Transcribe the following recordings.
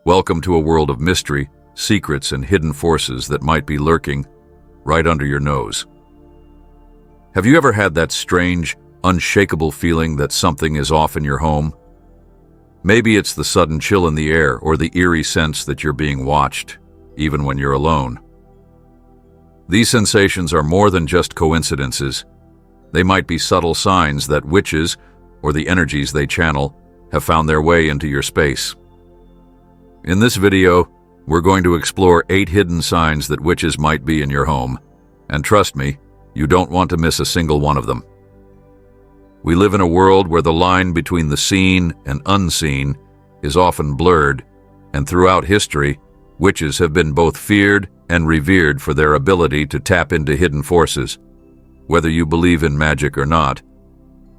Welcome to a world of mystery, secrets, and hidden forces that might be lurking right under your nose. Have you ever had that strange, unshakable feeling that something is off in your home? Maybe it's the sudden chill in the air or the eerie sense that you're being watched, even when you're alone. These sensations are more than just coincidences. They might be subtle signs that witches, or the energies they channel, have found their way into your space. In this video, we're going to explore 8 hidden signs that witches might be in your home. And trust me, you don't want to miss a single one of them. We live in a world where the line between the seen and unseen is often blurred, and throughout history, witches have been both feared and revered for their ability to tap into hidden forces. Whether you believe in magic or not,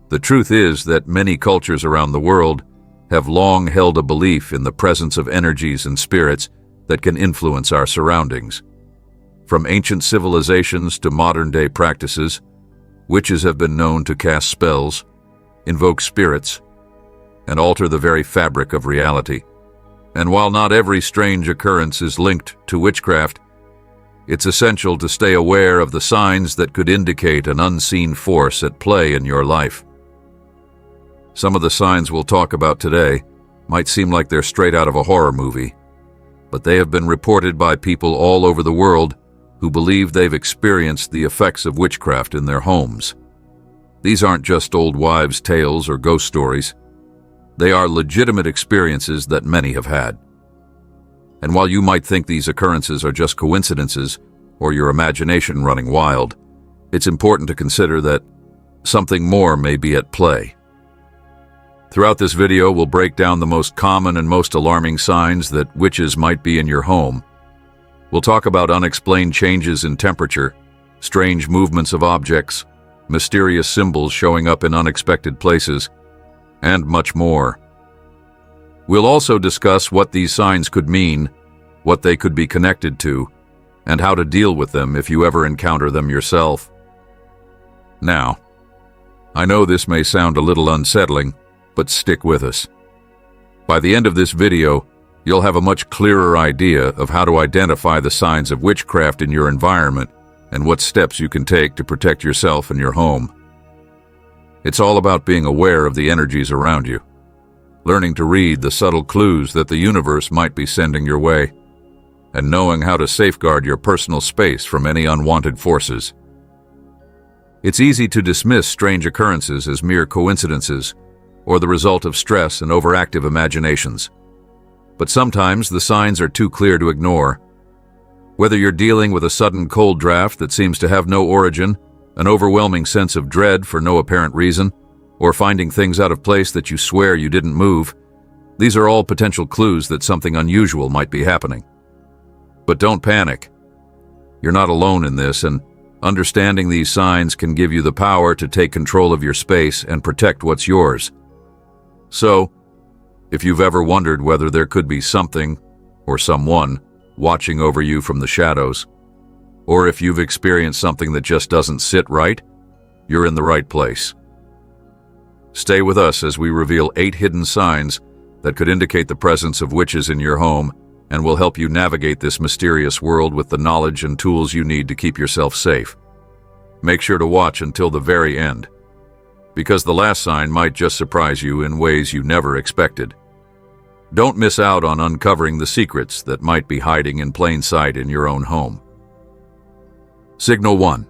the truth is that many cultures around the world have long held a belief in the presence of energies and spirits that can influence our surroundings. From ancient civilizations to modern-day practices, witches have been known to cast spells, invoke spirits, and alter the very fabric of reality. And while not every strange occurrence is linked to witchcraft, it's essential to stay aware of the signs that could indicate an unseen force at play in your life. Some of the signs we'll talk about today might seem like they're straight out of a horror movie, but they have been reported by people all over the world who believe they've experienced the effects of witchcraft in their homes. These aren't just old wives' tales or ghost stories. They are legitimate experiences that many have had. And while you might think these occurrences are just coincidences or your imagination running wild, it's important to consider that something more may be at play. Throughout this video, we'll break down the most common and most alarming signs that witches might be in your home. We'll talk about unexplained changes in temperature, strange movements of objects, mysterious symbols showing up in unexpected places, and much more. We'll also discuss what these signs could mean, what they could be connected to, and how to deal with them if you ever encounter them yourself. Now, I know this may sound a little unsettling, but stick with us. By the end of this video, you'll have a much clearer idea of how to identify the signs of witchcraft in your environment and what steps you can take to protect yourself and your home. It's all about being aware of the energies around you, learning to read the subtle clues that the universe might be sending your way, and knowing how to safeguard your personal space from any unwanted forces. It's easy to dismiss strange occurrences as mere coincidences or the result of stress and overactive imaginations. But sometimes the signs are too clear to ignore. Whether you're dealing with a sudden cold draft that seems to have no origin, an overwhelming sense of dread for no apparent reason, or finding things out of place that you swear you didn't move, these are all potential clues that something unusual might be happening. But don't panic. You're not alone in this, and understanding these signs can give you the power to take control of your space and protect what's yours. So, if you've ever wondered whether there could be something or someone watching over you from the shadows, or if you've experienced something that just doesn't sit right, you're in the right place. Stay with us as we reveal 8 hidden signs that could indicate the presence of witches in your home, and will help you navigate this mysterious world with the knowledge and tools you need to keep yourself safe. Make sure to watch until the very end, because the last sign might just surprise you in ways you never expected. Don't miss out on uncovering the secrets that might be hiding in plain sight in your own home. Signal 1.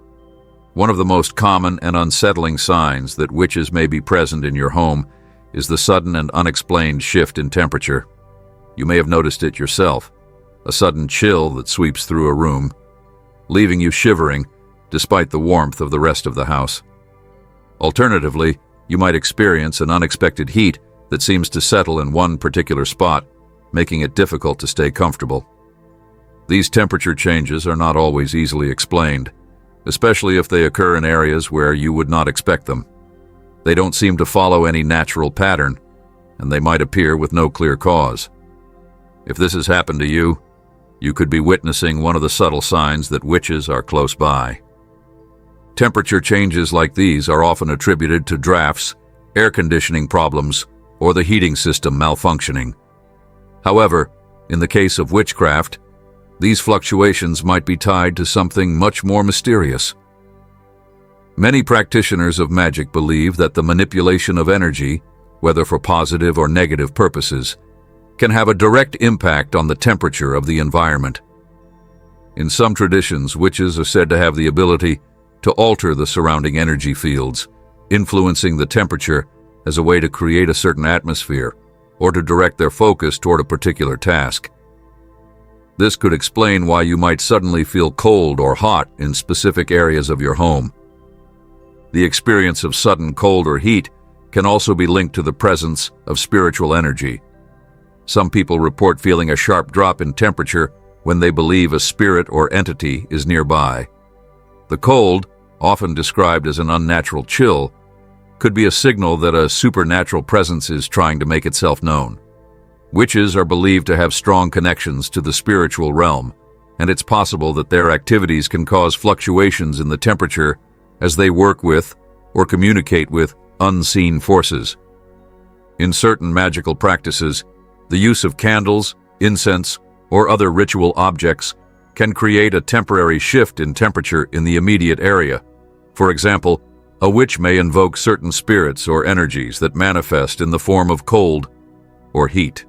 One of the most common and unsettling signs that witches may be present in your home is the sudden and unexplained shift in temperature. You may have noticed it yourself, a sudden chill that sweeps through a room, leaving you shivering despite the warmth of the rest of the house. Alternatively, you might experience an unexpected heat that seems to settle in one particular spot, making it difficult to stay comfortable. These temperature changes are not always easily explained, especially if they occur in areas where you would not expect them. They don't seem to follow any natural pattern, and they might appear with no clear cause. If this has happened to you, you could be witnessing one of the subtle signs that witches are close by. Temperature changes like these are often attributed to drafts, air conditioning problems, or the heating system malfunctioning. However, In the case of witchcraft, these fluctuations might be tied to something much more mysterious. Many practitioners of magic believe that the manipulation of energy, whether for positive or negative purposes, can have a direct impact on the temperature of the environment. In some traditions, witches are said to have the ability to alter the surrounding energy fields, influencing the temperature as a way to create a certain atmosphere or to direct their focus toward a particular task. This could explain why you might suddenly feel cold or hot in specific areas of your home. The experience of sudden cold or heat can also be linked to the presence of spiritual energy. Some people report feeling a sharp drop in temperature when they believe a spirit or entity is nearby. The cold, often described as an unnatural chill, could be a signal that a supernatural presence is trying to make itself known. Witches are believed to have strong connections to the spiritual realm, and it's possible that their activities can cause fluctuations in the temperature as they work with or communicate with unseen forces. In certain magical practices, the use of candles, incense, or other ritual objects can create a temporary shift in temperature in the immediate area. For example, a witch may invoke certain spirits or energies that manifest in the form of cold or heat.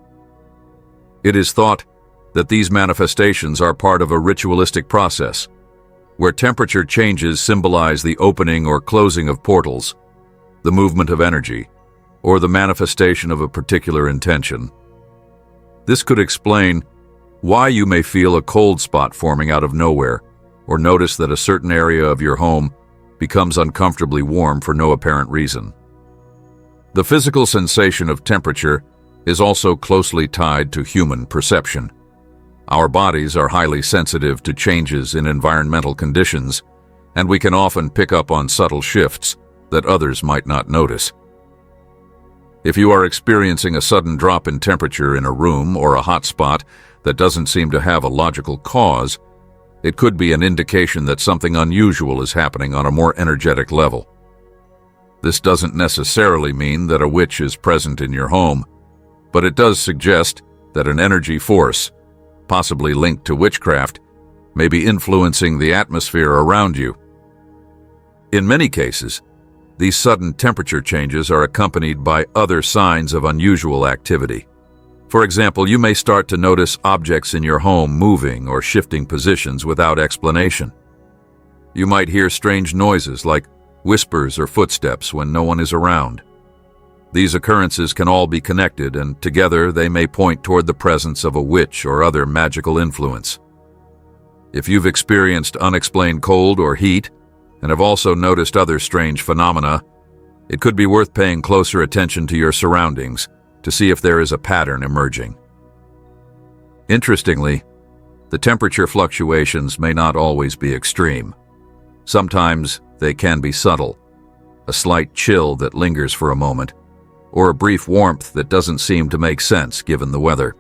It is thought that these manifestations are part of a ritualistic process, where temperature changes symbolize the opening or closing of portals, the movement of energy, or the manifestation of a particular intention. This could explain why you may feel a cold spot forming out of nowhere, or notice that a certain area of your home becomes uncomfortably warm for no apparent reason. The physical sensation of temperature is also closely tied to human perception. Our bodies are highly sensitive to changes in environmental conditions, and we can often pick up on subtle shifts that others might not notice. If you are experiencing a sudden drop in temperature in a room or a hot spot that doesn't seem to have a logical cause, it could be an indication that something unusual is happening on a more energetic level. This doesn't necessarily mean that a witch is present in your home, but it does suggest that an energy force, possibly linked to witchcraft, may be influencing the atmosphere around you. In many cases, these sudden temperature changes are accompanied by other signs of unusual activity. For example, you may start to notice objects in your home moving or shifting positions without explanation. You might hear strange noises like whispers or footsteps when no one is around. These occurrences can all be connected, and together they may point toward the presence of a witch or other magical influence. If you've experienced unexplained cold or heat, and have also noticed other strange phenomena, it could be worth paying closer attention to your surroundings to see if there is a pattern emerging. Interestingly, the temperature fluctuations may not always be extreme. Sometimes they can be subtle, a slight chill that lingers for a moment, or a brief warmth that doesn't seem to make sense given the weather.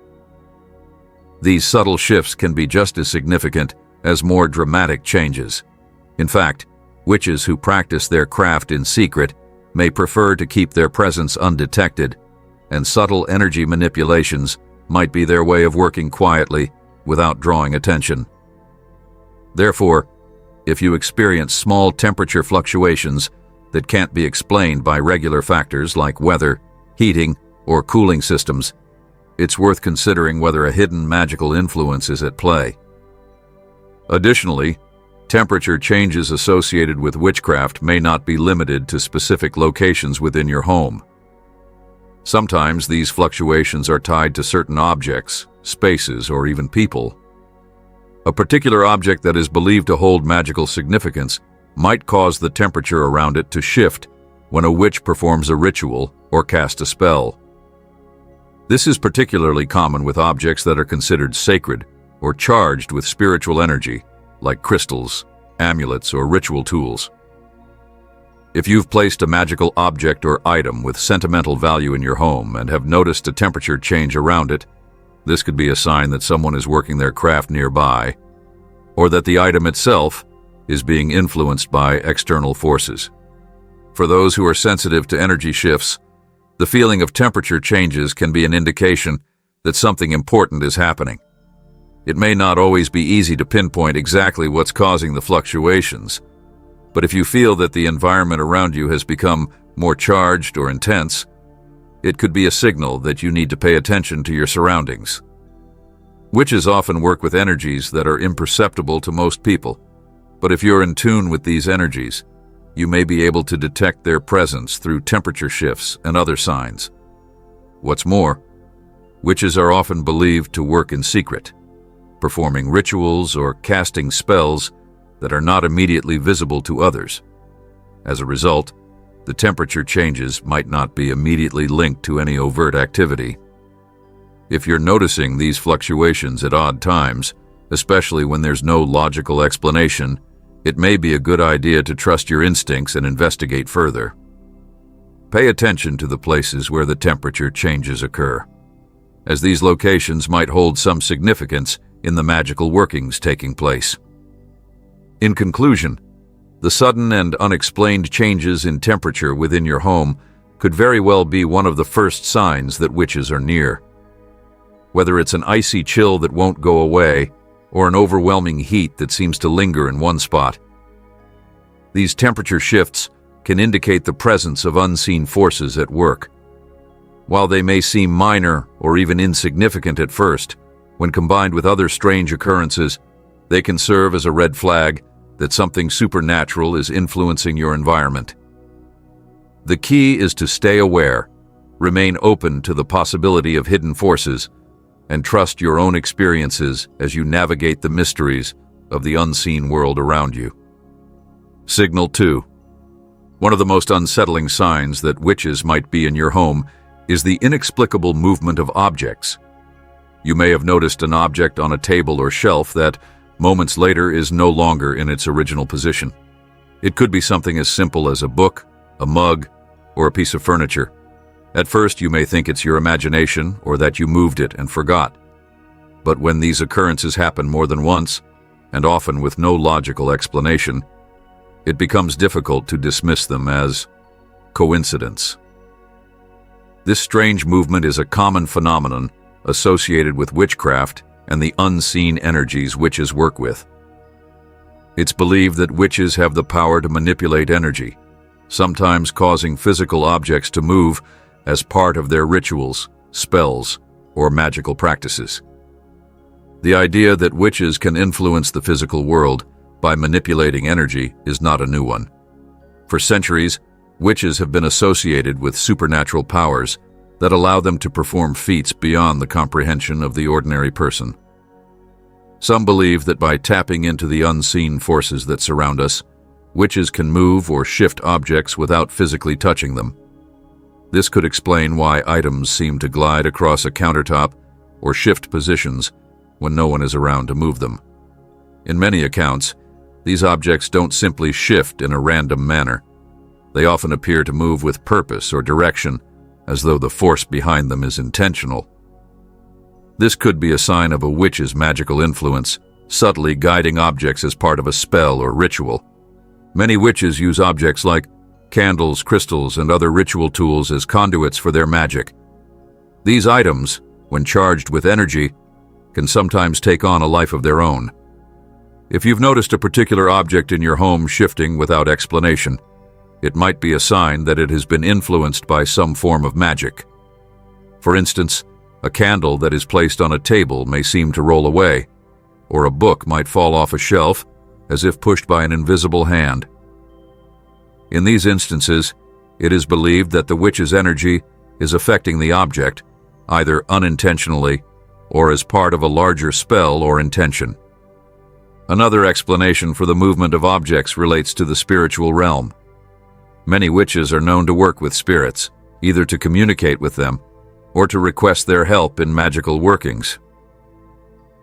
These subtle shifts can be just as significant as more dramatic changes. In fact, witches who practice their craft in secret may prefer to keep their presence undetected, and subtle energy manipulations might be their way of working quietly without drawing attention. Therefore, if you experience small temperature fluctuations that can't be explained by regular factors like weather, heating, or cooling systems, it's worth considering whether a hidden magical influence is at play. Additionally, temperature changes associated with witchcraft may not be limited to specific locations within your home. Sometimes these fluctuations are tied to certain objects, spaces, or even people. A particular object that is believed to hold magical significance might cause the temperature around it to shift when a witch performs a ritual or casts a spell. This is particularly common with objects that are considered sacred or charged with spiritual energy, like crystals, amulets, or ritual tools. If you've placed a magical object or item with sentimental value in your home and have noticed a temperature change around it, this could be a sign that someone is working their craft nearby, or that the item itself is being influenced by external forces. For those who are sensitive to energy shifts, the feeling of temperature changes can be an indication that something important is happening. It may not always be easy to pinpoint exactly what's causing the fluctuations, but if you feel that the environment around you has become more charged or intense, it could be a signal that you need to pay attention to your surroundings. Witches often work with energies that are imperceptible to most people, but if you're in tune with these energies, you may be able to detect their presence through temperature shifts and other signs. What's more, witches are often believed to work in secret, performing rituals or casting spells that are not immediately visible to others. As a result, the temperature changes might not be immediately linked to any overt activity. If you're noticing these fluctuations at odd times, especially when there's no logical explanation, it may be a good idea to trust your instincts and investigate further. Pay attention to the places where the temperature changes occur, as these locations might hold some significance in the magical workings taking place. In conclusion, the sudden and unexplained changes in temperature within your home could very well be one of the first signs that witches are near. Whether it's an icy chill that won't go away or an overwhelming heat that seems to linger in one spot, these temperature shifts can indicate the presence of unseen forces at work. While they may seem minor or even insignificant at first, when combined with other strange occurrences, they can serve as a red flag that something supernatural is influencing your environment. The key is to stay aware, remain open to the possibility of hidden forces, and trust your own experiences as you navigate the mysteries of the unseen world around you. Signal 2. One of the most unsettling signs that witches might be in your home is the inexplicable movement of objects. You may have noticed an object on a table or shelf that, moments later, is no longer in its original position. It could be something as simple as a book, a mug, or a piece of furniture. At first, you may think it's your imagination or that you moved it and forgot. But when these occurrences happen more than once, and often with no logical explanation, it becomes difficult to dismiss them as coincidence. This strange movement is a common phenomenon associated with witchcraft and the unseen energies witches work with. It's believed that witches have the power to manipulate energy, sometimes causing physical objects to move as part of their rituals, spells, or magical practices. The idea that witches can influence the physical world by manipulating energy is not a new one. For centuries, witches have been associated with supernatural powers that allow them to perform feats beyond the comprehension of the ordinary person. Some believe that by tapping into the unseen forces that surround us, witches can move or shift objects without physically touching them. This could explain why items seem to glide across a countertop or shift positions when no one is around to move them. In many accounts, these objects don't simply shift in a random manner. They often appear to move with purpose or direction, as though the force behind them is intentional. This could be a sign of a witch's magical influence, subtly guiding objects as part of a spell or ritual. Many witches use objects like candles, crystals, and other ritual tools as conduits for their magic. These items, when charged with energy, can sometimes take on a life of their own. If you've noticed a particular object in your home shifting without explanation, it might be a sign that it has been influenced by some form of magic. For instance, a candle that is placed on a table may seem to roll away, or a book might fall off a shelf as if pushed by an invisible hand. In these instances, it is believed that the witch's energy is affecting the object, either unintentionally or as part of a larger spell or intention. Another explanation for the movement of objects relates to the spiritual realm. Many witches are known to work with spirits, either to communicate with them or to request their help in magical workings.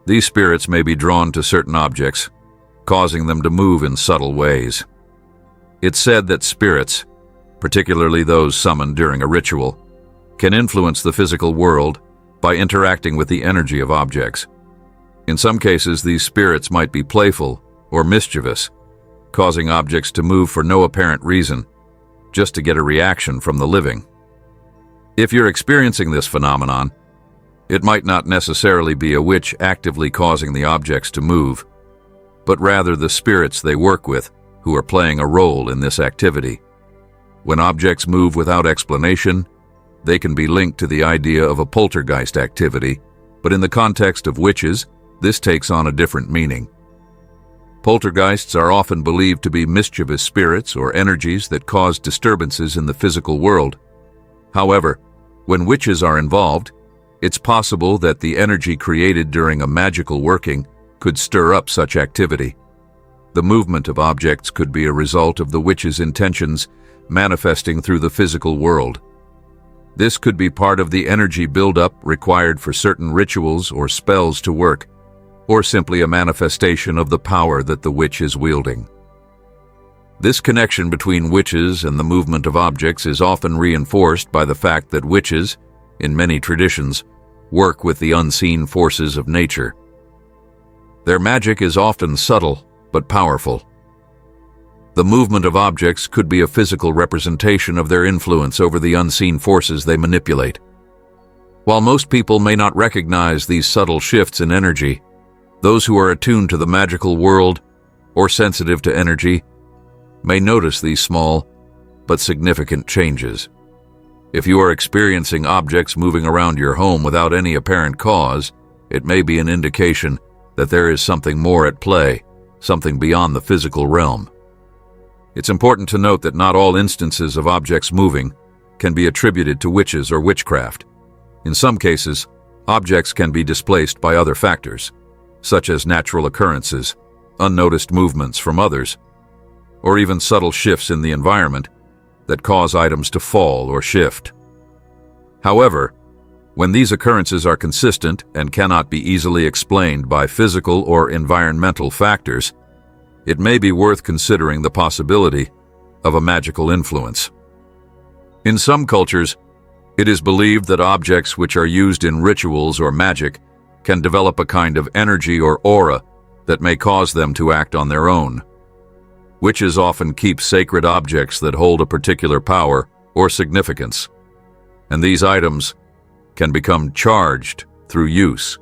These spirits may be drawn to certain objects, causing them to move in subtle ways. It's said that spirits, particularly those summoned during a ritual, can influence the physical world by interacting with the energy of objects. In some cases, these spirits might be playful or mischievous, causing objects to move for no apparent reason, just to get a reaction from the living. If you're experiencing this phenomenon, It might not necessarily be a witch actively causing the objects to move, but rather the spirits they work with who are playing a role in this activity. When objects move without explanation, they can be linked to the idea of a poltergeist activity, but in the context of witches, this takes on a different meaning. Poltergeists are often believed to be mischievous spirits or energies that cause disturbances in the physical world. However, when witches are involved, it's possible that the energy created during a magical working could stir up such activity. The movement of objects could be a result of the witch's intentions manifesting through the physical world. This could be part of the energy buildup required for certain rituals or spells to work, or simply a manifestation of the power that the witch is wielding. This connection between witches and the movement of objects is often reinforced by the fact that witches, in many traditions, work with the unseen forces of nature. Their magic is often subtle but powerful. The movement of objects could be a physical representation of their influence over the unseen forces they manipulate. While most people may not recognize these subtle shifts in energy, those who are attuned to the magical world or sensitive to energy may notice these small but significant changes. If you are experiencing objects moving around your home without any apparent cause, it may be an indication that there is something more at play, something beyond the physical realm. It's important to note that not all instances of objects moving can be attributed to witches or witchcraft. In some cases, objects can be displaced by other factors, such as natural occurrences, unnoticed movements from others, or even subtle shifts in the environment that cause items to fall or shift. However, when these occurrences are consistent and cannot be easily explained by physical or environmental factors, it may be worth considering the possibility of a magical influence. In some cultures, it is believed that objects which are used in rituals or magic can develop a kind of energy or aura that may cause them to act on their own. Witches often keep sacred objects that hold a particular power or significance, and these items can become charged through use.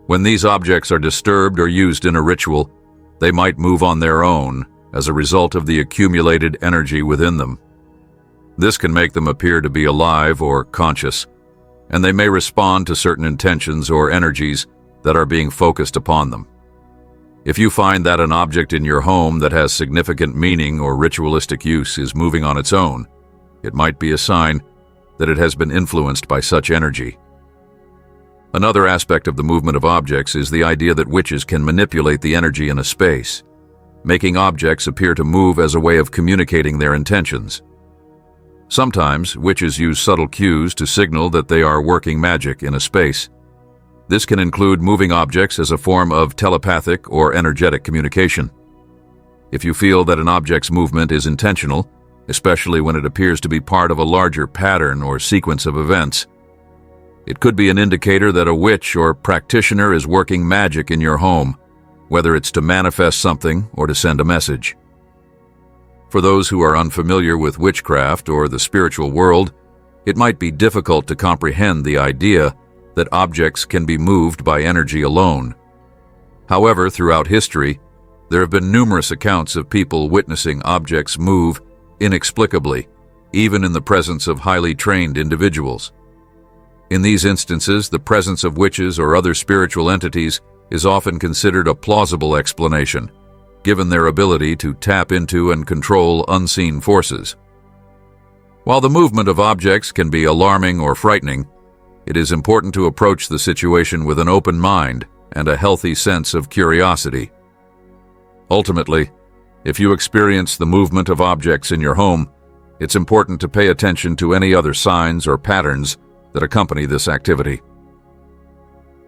When these objects are disturbed or used in a ritual, they might move on their own as a result of the accumulated energy within them. This can make them appear to be alive or conscious, and they may respond to certain intentions or energies that are being focused upon them. If you find that an object in your home that has significant meaning or ritualistic use is moving on its own, it might be a sign that it has been influenced by such energy. Another aspect of the movement of objects is the idea that witches can manipulate the energy in a space, making objects appear to move as a way of communicating their intentions. Sometimes, witches use subtle cues to signal that they are working magic in a space. This can include moving objects as a form of telepathic or energetic communication. If you feel that an object's movement is intentional, especially when it appears to be part of a larger pattern or sequence of events, it could be an indicator that a witch or practitioner is working magic in your home, whether it's to manifest something or to send a message. For those who are unfamiliar with witchcraft or the spiritual world, it might be difficult to comprehend the idea that objects can be moved by energy alone. However, throughout history, there have been numerous accounts of people witnessing objects move inexplicably, even in the presence of highly trained individuals. In these instances, the presence of witches or other spiritual entities is often considered a plausible explanation, given their ability to tap into and control unseen forces. While the movement of objects can be alarming or frightening, it is important to approach the situation with an open mind and a healthy sense of curiosity. Ultimately, if you experience the movement of objects in your home, it's important to pay attention to any other signs or patterns that accompany this activity.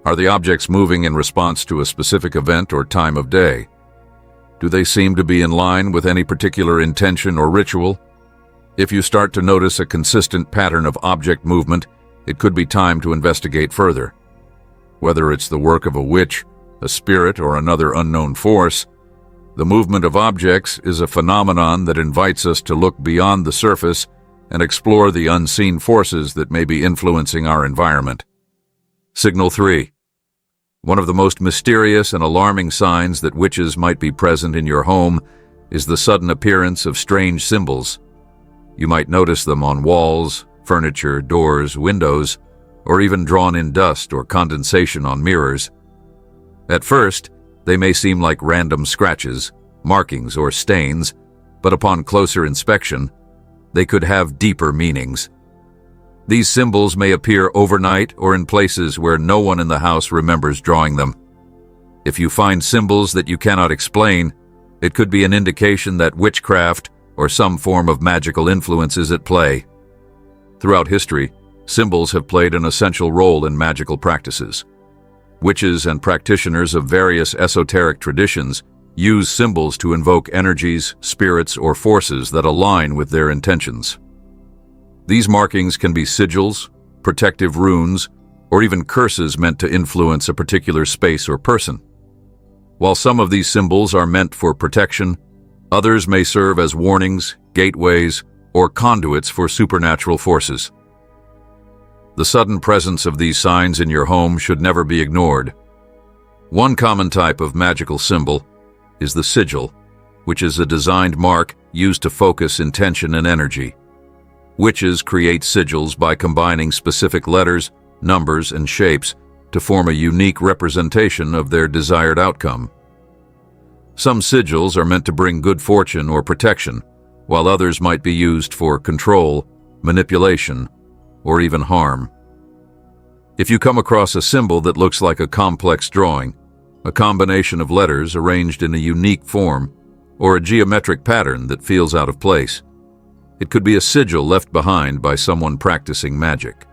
Are the objects moving in response to a specific event or time of day? Do they seem to be in line with any particular intention or ritual? If you start to notice a consistent pattern of object movement, it could be time to investigate further. Whether it's the work of a witch, a spirit, or another unknown force, the movement of objects is a phenomenon that invites us to look beyond the surface and explore the unseen forces that may be influencing our environment. Signal 3. One of the most mysterious and alarming signs that witches might be present in your home is the sudden appearance of strange symbols. You might notice them on walls, furniture, doors, windows, or even drawn in dust or condensation on mirrors. At first, they may seem like random scratches, markings, or stains, but upon closer inspection, they could have deeper meanings. These symbols may appear overnight or in places where no one in the house remembers drawing them. If you find symbols that you cannot explain, it could be an indication that witchcraft or some form of magical influence is at play. Throughout history, symbols have played an essential role in magical practices. Witches and practitioners of various esoteric traditions use symbols to invoke energies, spirits, or forces that align with their intentions. These markings can be sigils, protective runes, or even curses meant to influence a particular space or person. While some of these symbols are meant for protection, others may serve as warnings, gateways, or conduits for supernatural forces. The sudden presence of these signs in your home should never be ignored. One common type of magical symbol is the sigil, which is a designed mark used to focus intention and energy. Witches create sigils by combining specific letters, numbers, and shapes to form a unique representation of their desired outcome. Some sigils are meant to bring good fortune or protection, while others might be used for control, manipulation, or even harm. If you come across a symbol that looks like a complex drawing, a combination of letters arranged in a unique form, or a geometric pattern that feels out of place, it could be a sigil left behind by someone practicing magic.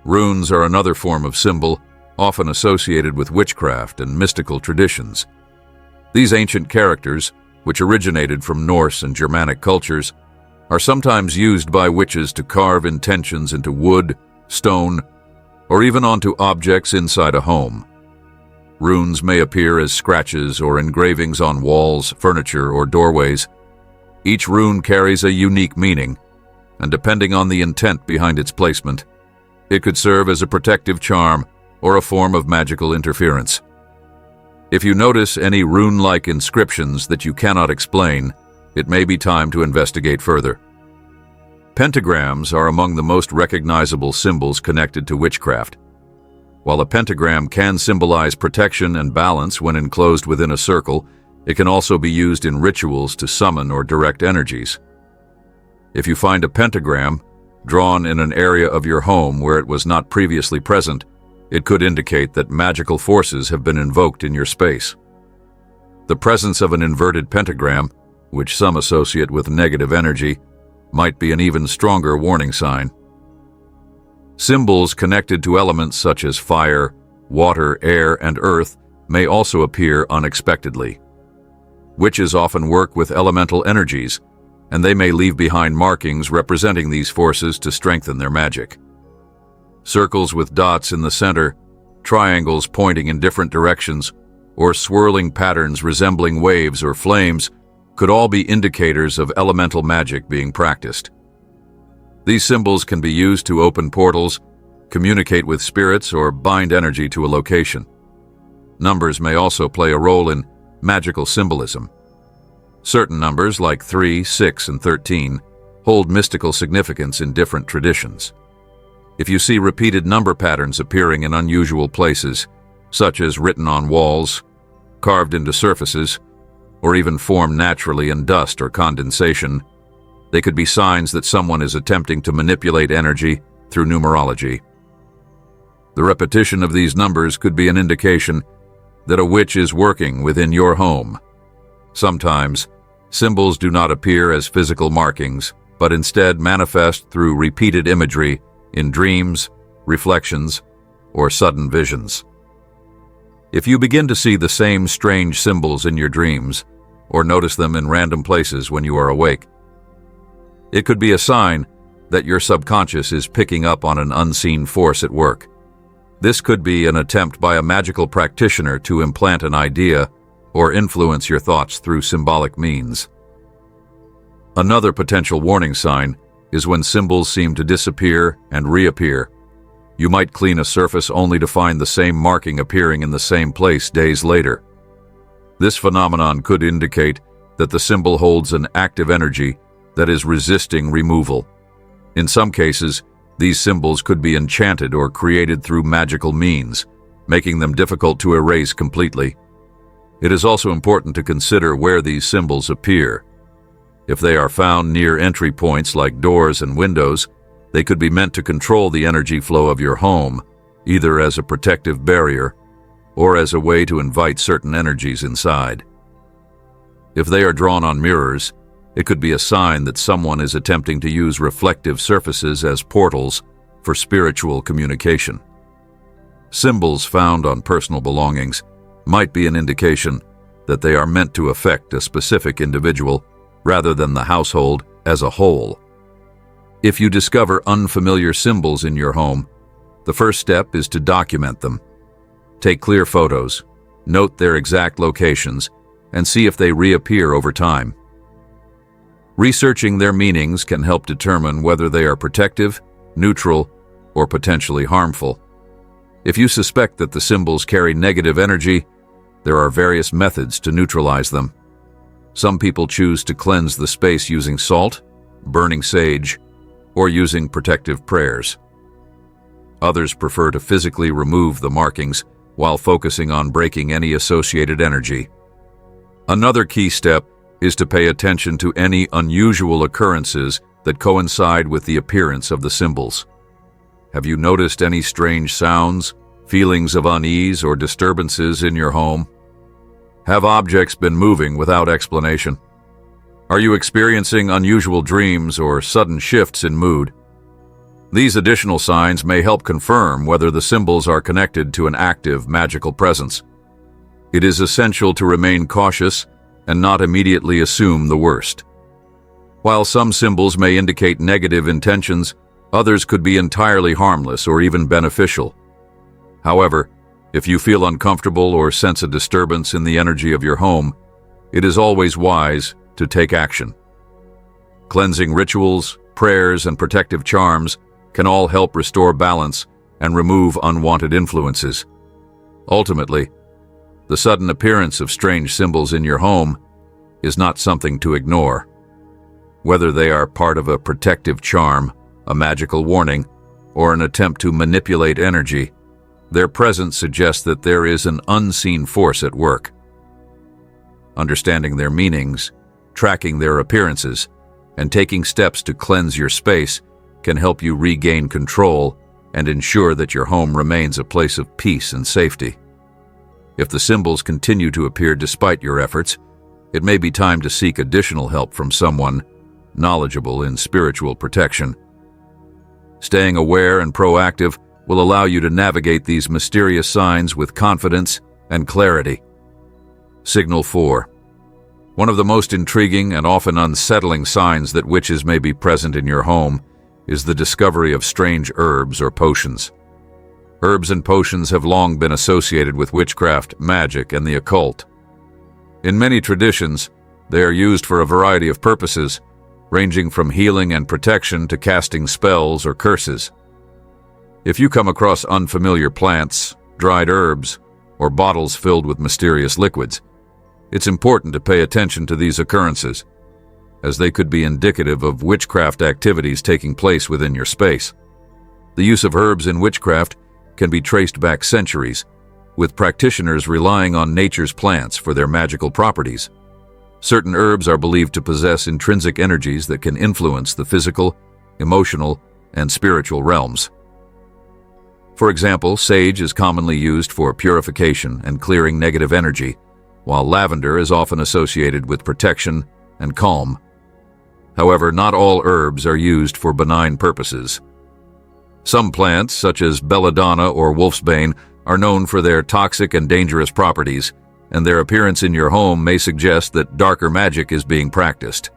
Runes are another form of symbol, often associated with witchcraft and mystical traditions. These ancient characters, which originated from Norse and Germanic cultures, are sometimes used by witches to carve intentions into wood, stone, or even onto objects inside a home. Runes may appear as scratches or engravings on walls, furniture, or doorways. Each rune carries a unique meaning, and depending on the intent behind its placement, it could serve as a protective charm or a form of magical interference. If you notice any rune-like inscriptions that you cannot explain, it may be time to investigate further. Pentagrams are among the most recognizable symbols connected to witchcraft. While a pentagram can symbolize protection and balance when enclosed within a circle, it can also be used in rituals to summon or direct energies. If you find a pentagram drawn in an area of your home where it was not previously present, it could indicate that magical forces have been invoked in your space. The presence of an inverted pentagram, which some associate with negative energy, might be an even stronger warning sign. Symbols connected to elements such as fire, water, air, and earth may also appear unexpectedly. Witches often work with elemental energies, and they may leave behind markings representing these forces to strengthen their magic. Circles with dots in the center, triangles pointing in different directions, or swirling patterns resembling waves or flames could all be indicators of elemental magic being practiced. These symbols can be used to open portals, communicate with spirits, or bind energy to a location. Numbers may also play a role in magical symbolism. Certain numbers, like 3, 6, and 13, hold mystical significance in different traditions. If you see repeated number patterns appearing in unusual places, such as written on walls, carved into surfaces, or even formed naturally in dust or condensation, they could be signs that someone is attempting to manipulate energy through numerology. The repetition of these numbers could be an indication that a witch is working within your home. Sometimes, symbols do not appear as physical markings, but instead manifest through repeated imagery in dreams, reflections, or sudden visions. If you begin to see the same strange symbols in your dreams, or notice them in random places when you are awake, it could be a sign that your subconscious is picking up on an unseen force at work. This could be an attempt by a magical practitioner to implant an idea or influence your thoughts through symbolic means. Another potential warning sign is when symbols seem to disappear and reappear. You might clean a surface only to find the same marking appearing in the same place days later. This phenomenon could indicate that the symbol holds an active energy that is resisting removal. In some cases, these symbols could be enchanted or created through magical means, making them difficult to erase completely. It is also important to consider where these symbols appear. If they are found near entry points like doors and windows, they could be meant to control the energy flow of your home, either as a protective barrier or as a way to invite certain energies inside. If they are drawn on mirrors, it could be a sign that someone is attempting to use reflective surfaces as portals for spiritual communication. Symbols found on personal belongings might be an indication that they are meant to affect a specific individual rather than the household as a whole. If you discover unfamiliar symbols in your home, the first step is to document them. Take clear photos, note their exact locations, and see if they reappear over time. Researching their meanings can help determine whether they are protective, neutral, or potentially harmful. If you suspect that the symbols carry negative energy, there are various methods to neutralize them. Some people choose to cleanse the space using salt, burning sage, or using protective prayers. Others prefer to physically remove the markings while focusing on breaking any associated energy. Another key step is to pay attention to any unusual occurrences that coincide with the appearance of the symbols. Have you noticed any strange sounds, feelings of unease, or disturbances in your home? Have objects been moving without explanation? Are you experiencing unusual dreams or sudden shifts in mood? These additional signs may help confirm whether the symbols are connected to an active magical presence. It is essential to remain cautious and not immediately assume the worst. While some symbols may indicate negative intentions, others could be entirely harmless or even beneficial. However, if you feel uncomfortable or sense a disturbance in the energy of your home, it is always wise to take action. Cleansing rituals, prayers, and protective charms can all help restore balance and remove unwanted influences. Ultimately, the sudden appearance of strange symbols in your home is not something to ignore. Whether they are part of a protective charm, a magical warning, or an attempt to manipulate energy, their presence suggests that there is an unseen force at work. Understanding their meanings, tracking their appearances, and taking steps to cleanse your space can help you regain control and ensure that your home remains a place of peace and safety. If the symbols continue to appear despite your efforts, it may be time to seek additional help from someone knowledgeable in spiritual protection. Staying aware and proactive will allow you to navigate these mysterious signs with confidence and clarity. Signal 4. One of the most intriguing and often unsettling signs that witches may be present in your home is the discovery of strange herbs or potions. Herbs and potions have long been associated with witchcraft, magic, and the occult. In many traditions, they are used for a variety of purposes, ranging from healing and protection to casting spells or curses. If you come across unfamiliar plants, dried herbs, or bottles filled with mysterious liquids, it's important to pay attention to these occurrences, as they could be indicative of witchcraft activities taking place within your space. The use of herbs in witchcraft can be traced back centuries, with practitioners relying on nature's plants for their magical properties. Certain herbs are believed to possess intrinsic energies that can influence the physical, emotional, and spiritual realms. For example, sage is commonly used for purification and clearing negative energy, while lavender is often associated with protection and calm. However, not all herbs are used for benign purposes. Some plants, such as belladonna or wolfsbane, are known for their toxic and dangerous properties, and their appearance in your home may suggest that darker magic is being practiced.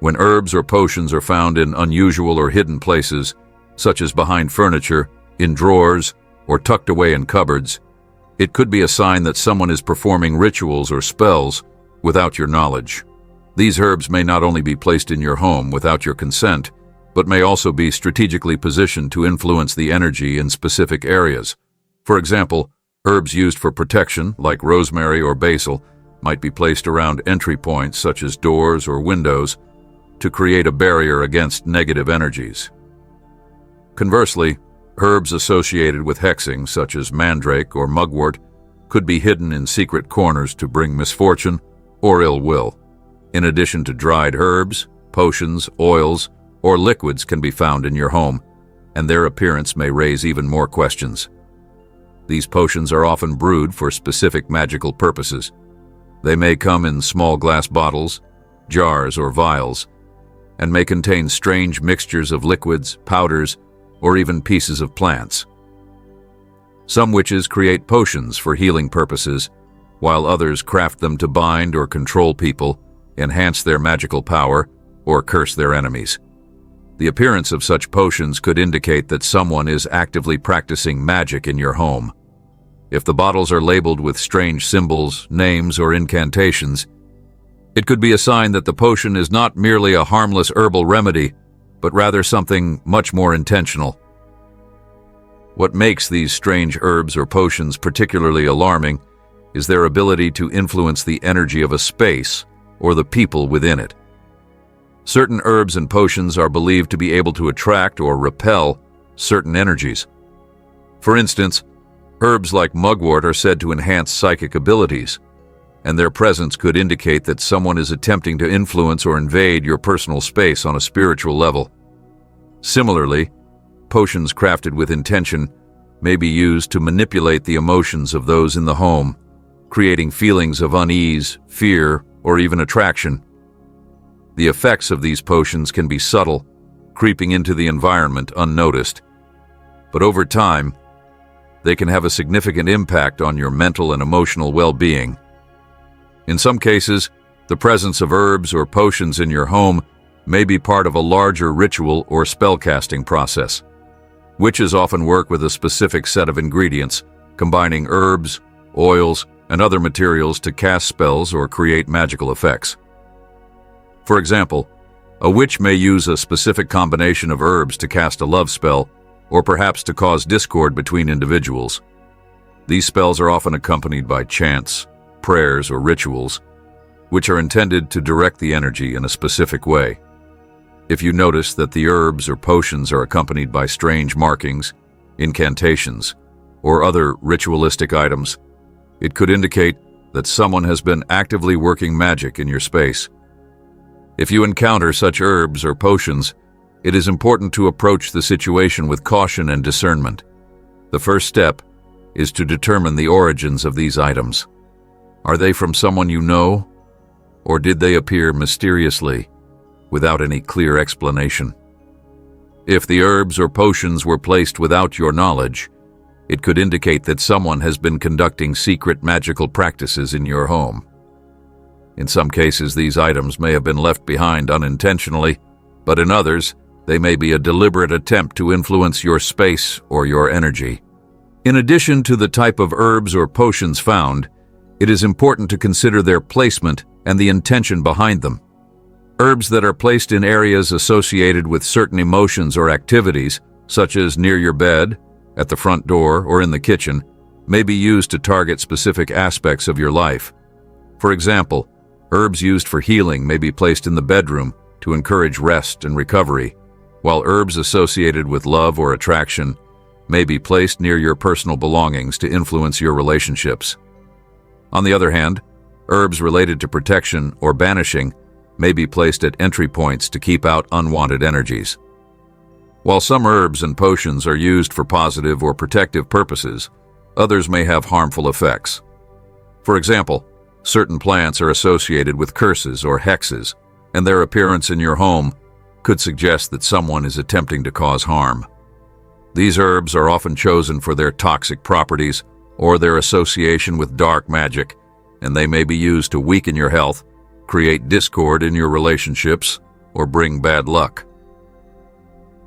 When herbs or potions are found in unusual or hidden places, such as behind furniture, in drawers, or tucked away in cupboards, it could be a sign that someone is performing rituals or spells without your knowledge. These herbs may not only be placed in your home without your consent, but may also be strategically positioned to influence the energy in specific areas. For example, herbs used for protection, like rosemary or basil, might be placed around entry points such as doors or windows to create a barrier against negative energies. Conversely, herbs associated with hexing, such as mandrake or mugwort, could be hidden in secret corners to bring misfortune or ill will. In addition to dried herbs, potions, oils, or liquids can be found in your home, and their appearance may raise even more questions. These potions are often brewed for specific magical purposes. They may come in small glass bottles, jars, or vials, and may contain strange mixtures of liquids, powders, or even pieces of plants. Some witches create potions for healing purposes, while others craft them to bind or control people, enhance their magical power, or curse their enemies. The appearance of such potions could indicate that someone is actively practicing magic in your home. If the bottles are labeled with strange symbols, names, or incantations, it could be a sign that the potion is not merely a harmless herbal remedy, but rather something much more intentional. What makes these strange herbs or potions particularly alarming is their ability to influence the energy of a space or the people within it. Certain herbs and potions are believed to be able to attract or repel certain energies. For instance, herbs like mugwort are said to enhance psychic abilities, and their presence could indicate that someone is attempting to influence or invade your personal space on a spiritual level. Similarly, potions crafted with intention may be used to manipulate the emotions of those in the home, creating feelings of unease, fear, or even attraction. The effects of these potions can be subtle, creeping into the environment unnoticed, but over time, they can have a significant impact on your mental and emotional well-being. In some cases, the presence of herbs or potions in your home may be part of a larger ritual or spellcasting process. Witches often work with a specific set of ingredients, combining herbs, oils, and other materials to cast spells or create magical effects. For example, a witch may use a specific combination of herbs to cast a love spell, or perhaps to cause discord between individuals. These spells are often accompanied by chants, prayers, or rituals, which are intended to direct the energy in a specific way. If you notice that the herbs or potions are accompanied by strange markings, incantations, or other ritualistic items, it could indicate that someone has been actively working magic in your space. If you encounter such herbs or potions, it is important to approach the situation with caution and discernment. The first step is to determine the origins of these items. Are they from someone you know, or did they appear mysteriously, without any clear explanation? If the herbs or potions were placed without your knowledge, it could indicate that someone has been conducting secret magical practices in your home. In some cases, these items may have been left behind unintentionally, but in others, they may be a deliberate attempt to influence your space or your energy. In addition to the type of herbs or potions found, it is important to consider their placement and the intention behind them. Herbs that are placed in areas associated with certain emotions or activities, such as near your bed, at the front door, or in the kitchen, may be used to target specific aspects of your life. For example, herbs used for healing may be placed in the bedroom to encourage rest and recovery, while herbs associated with love or attraction may be placed near your personal belongings to influence your relationships. On the other hand, herbs related to protection or banishing may be placed at entry points to keep out unwanted energies. While some herbs and potions are used for positive or protective purposes, others may have harmful effects. For example, certain plants are associated with curses or hexes, and their appearance in your home could suggest that someone is attempting to cause harm. These herbs are often chosen for their toxic properties or their association with dark magic, and they may be used to weaken your health, create discord in your relationships, or bring bad luck.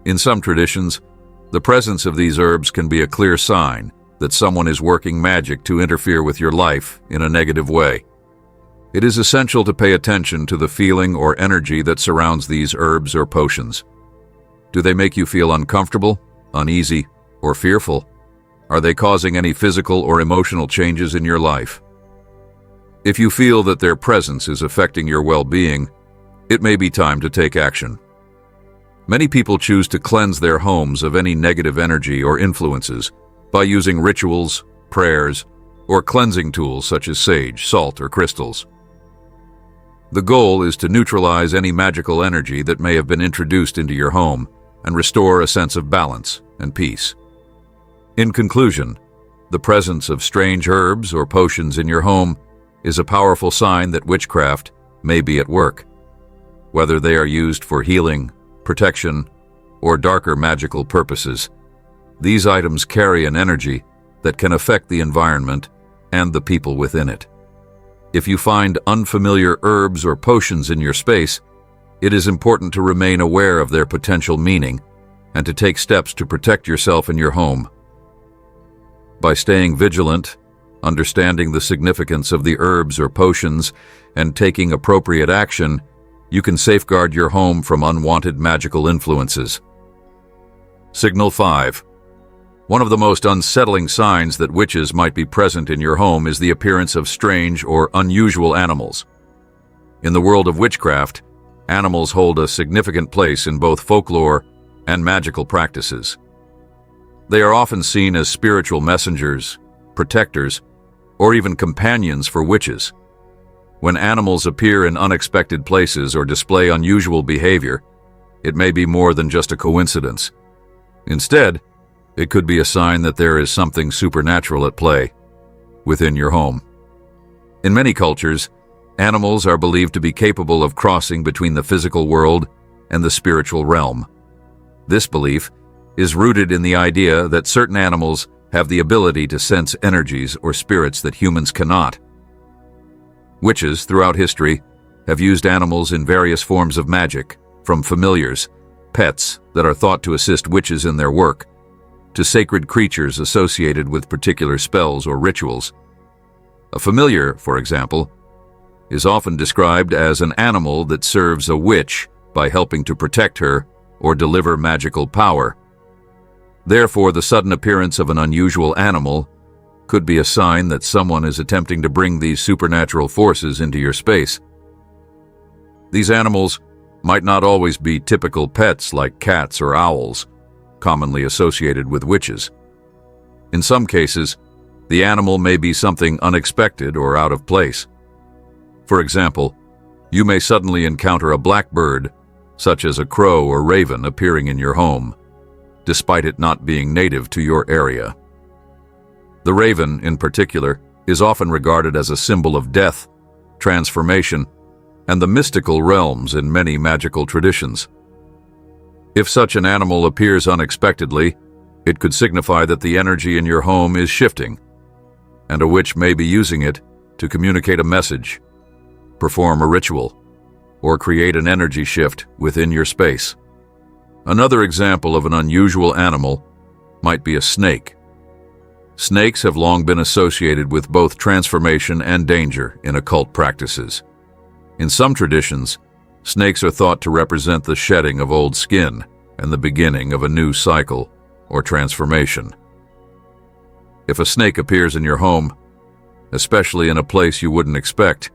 In some traditions, the presence of these herbs can be a clear sign that someone is working magic to interfere with your life in a negative way. It is essential to pay attention to the feeling or energy that surrounds these herbs or potions. Do they make you feel uncomfortable, uneasy, or fearful? Are they causing any physical or emotional changes in your life? If you feel that their presence is affecting your well-being, it may be time to take action. Many people choose to cleanse their homes of any negative energy or influences by using rituals, prayers, or cleansing tools such as sage, salt, or crystals. The goal is to neutralize any magical energy that may have been introduced into your home and restore a sense of balance and peace. In conclusion, the presence of strange herbs or potions in your home is a powerful sign that witchcraft may be at work. Whether they are used for healing, protection, or darker magical purposes, these items carry an energy that can affect the environment and the people within it. If you find unfamiliar herbs or potions in your space, it is important to remain aware of their potential meaning and to take steps to protect yourself and your home. By staying vigilant, understanding the significance of the herbs or potions, and taking appropriate action, you can safeguard your home from unwanted magical influences. Signal 5. One of the most unsettling signs that witches might be present in your home is the appearance of strange or unusual animals. In the world of witchcraft, animals hold a significant place in both folklore and magical practices. They are often seen as spiritual messengers, protectors, or even companions for witches. When animals appear in unexpected places or display unusual behavior, it may be more than just a coincidence. Instead, it could be a sign that there is something supernatural at play within your home. In many cultures, animals are believed to be capable of crossing between the physical world and the spiritual realm. This belief is rooted in the idea that certain animals have the ability to sense energies or spirits that humans cannot. Witches throughout history have used animals in various forms of magic, from familiars, pets that are thought to assist witches in their work, to sacred creatures associated with particular spells or rituals. A familiar, for example, is often described as an animal that serves a witch by helping to protect her or deliver magical power. Therefore, the sudden appearance of an unusual animal could be a sign that someone is attempting to bring these supernatural forces into your space. These animals might not always be typical pets like cats or owls, commonly associated with witches. In some cases, the animal may be something unexpected or out of place. For example, you may suddenly encounter a black bird, such as a crow or raven, appearing in your home, despite it not being native to your area. The raven, in particular, is often regarded as a symbol of death, transformation, and the mystical realms in many magical traditions. If such an animal appears unexpectedly, it could signify that the energy in your home is shifting, and a witch may be using it to communicate a message, perform a ritual, or create an energy shift within your space. Another example of an unusual animal might be a snake. Snakes have long been associated with both transformation and danger in occult practices. In some traditions, snakes are thought to represent the shedding of old skin and the beginning of a new cycle or transformation. If a snake appears in your home, especially in a place you wouldn't expect,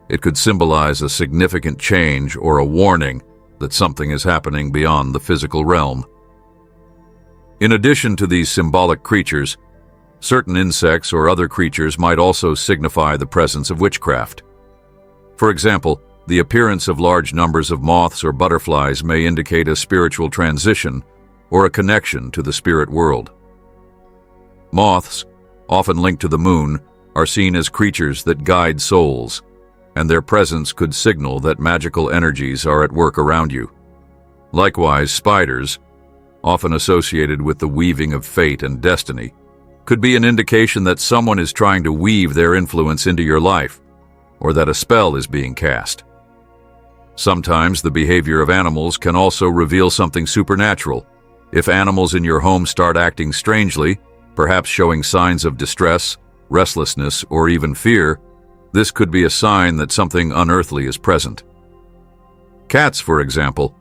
it could symbolize a significant change or a warning that something is happening beyond the physical realm. In addition to these symbolic creatures, certain insects or other creatures might also signify the presence of witchcraft. For example, the appearance of large numbers of moths or butterflies may indicate a spiritual transition or a connection to the spirit world. Moths, often linked to the moon, are seen as creatures that guide souls, and their presence could signal that magical energies are at work around you. Likewise, spiders, often associated with the weaving of fate and destiny, could be an indication that someone is trying to weave their influence into your life, or that a spell is being cast. Sometimes the behavior of animals can also reveal something supernatural. If animals in your home start acting strangely, perhaps showing signs of distress, restlessness, or even fear, this could be a sign that something unearthly is present. Cats, for example,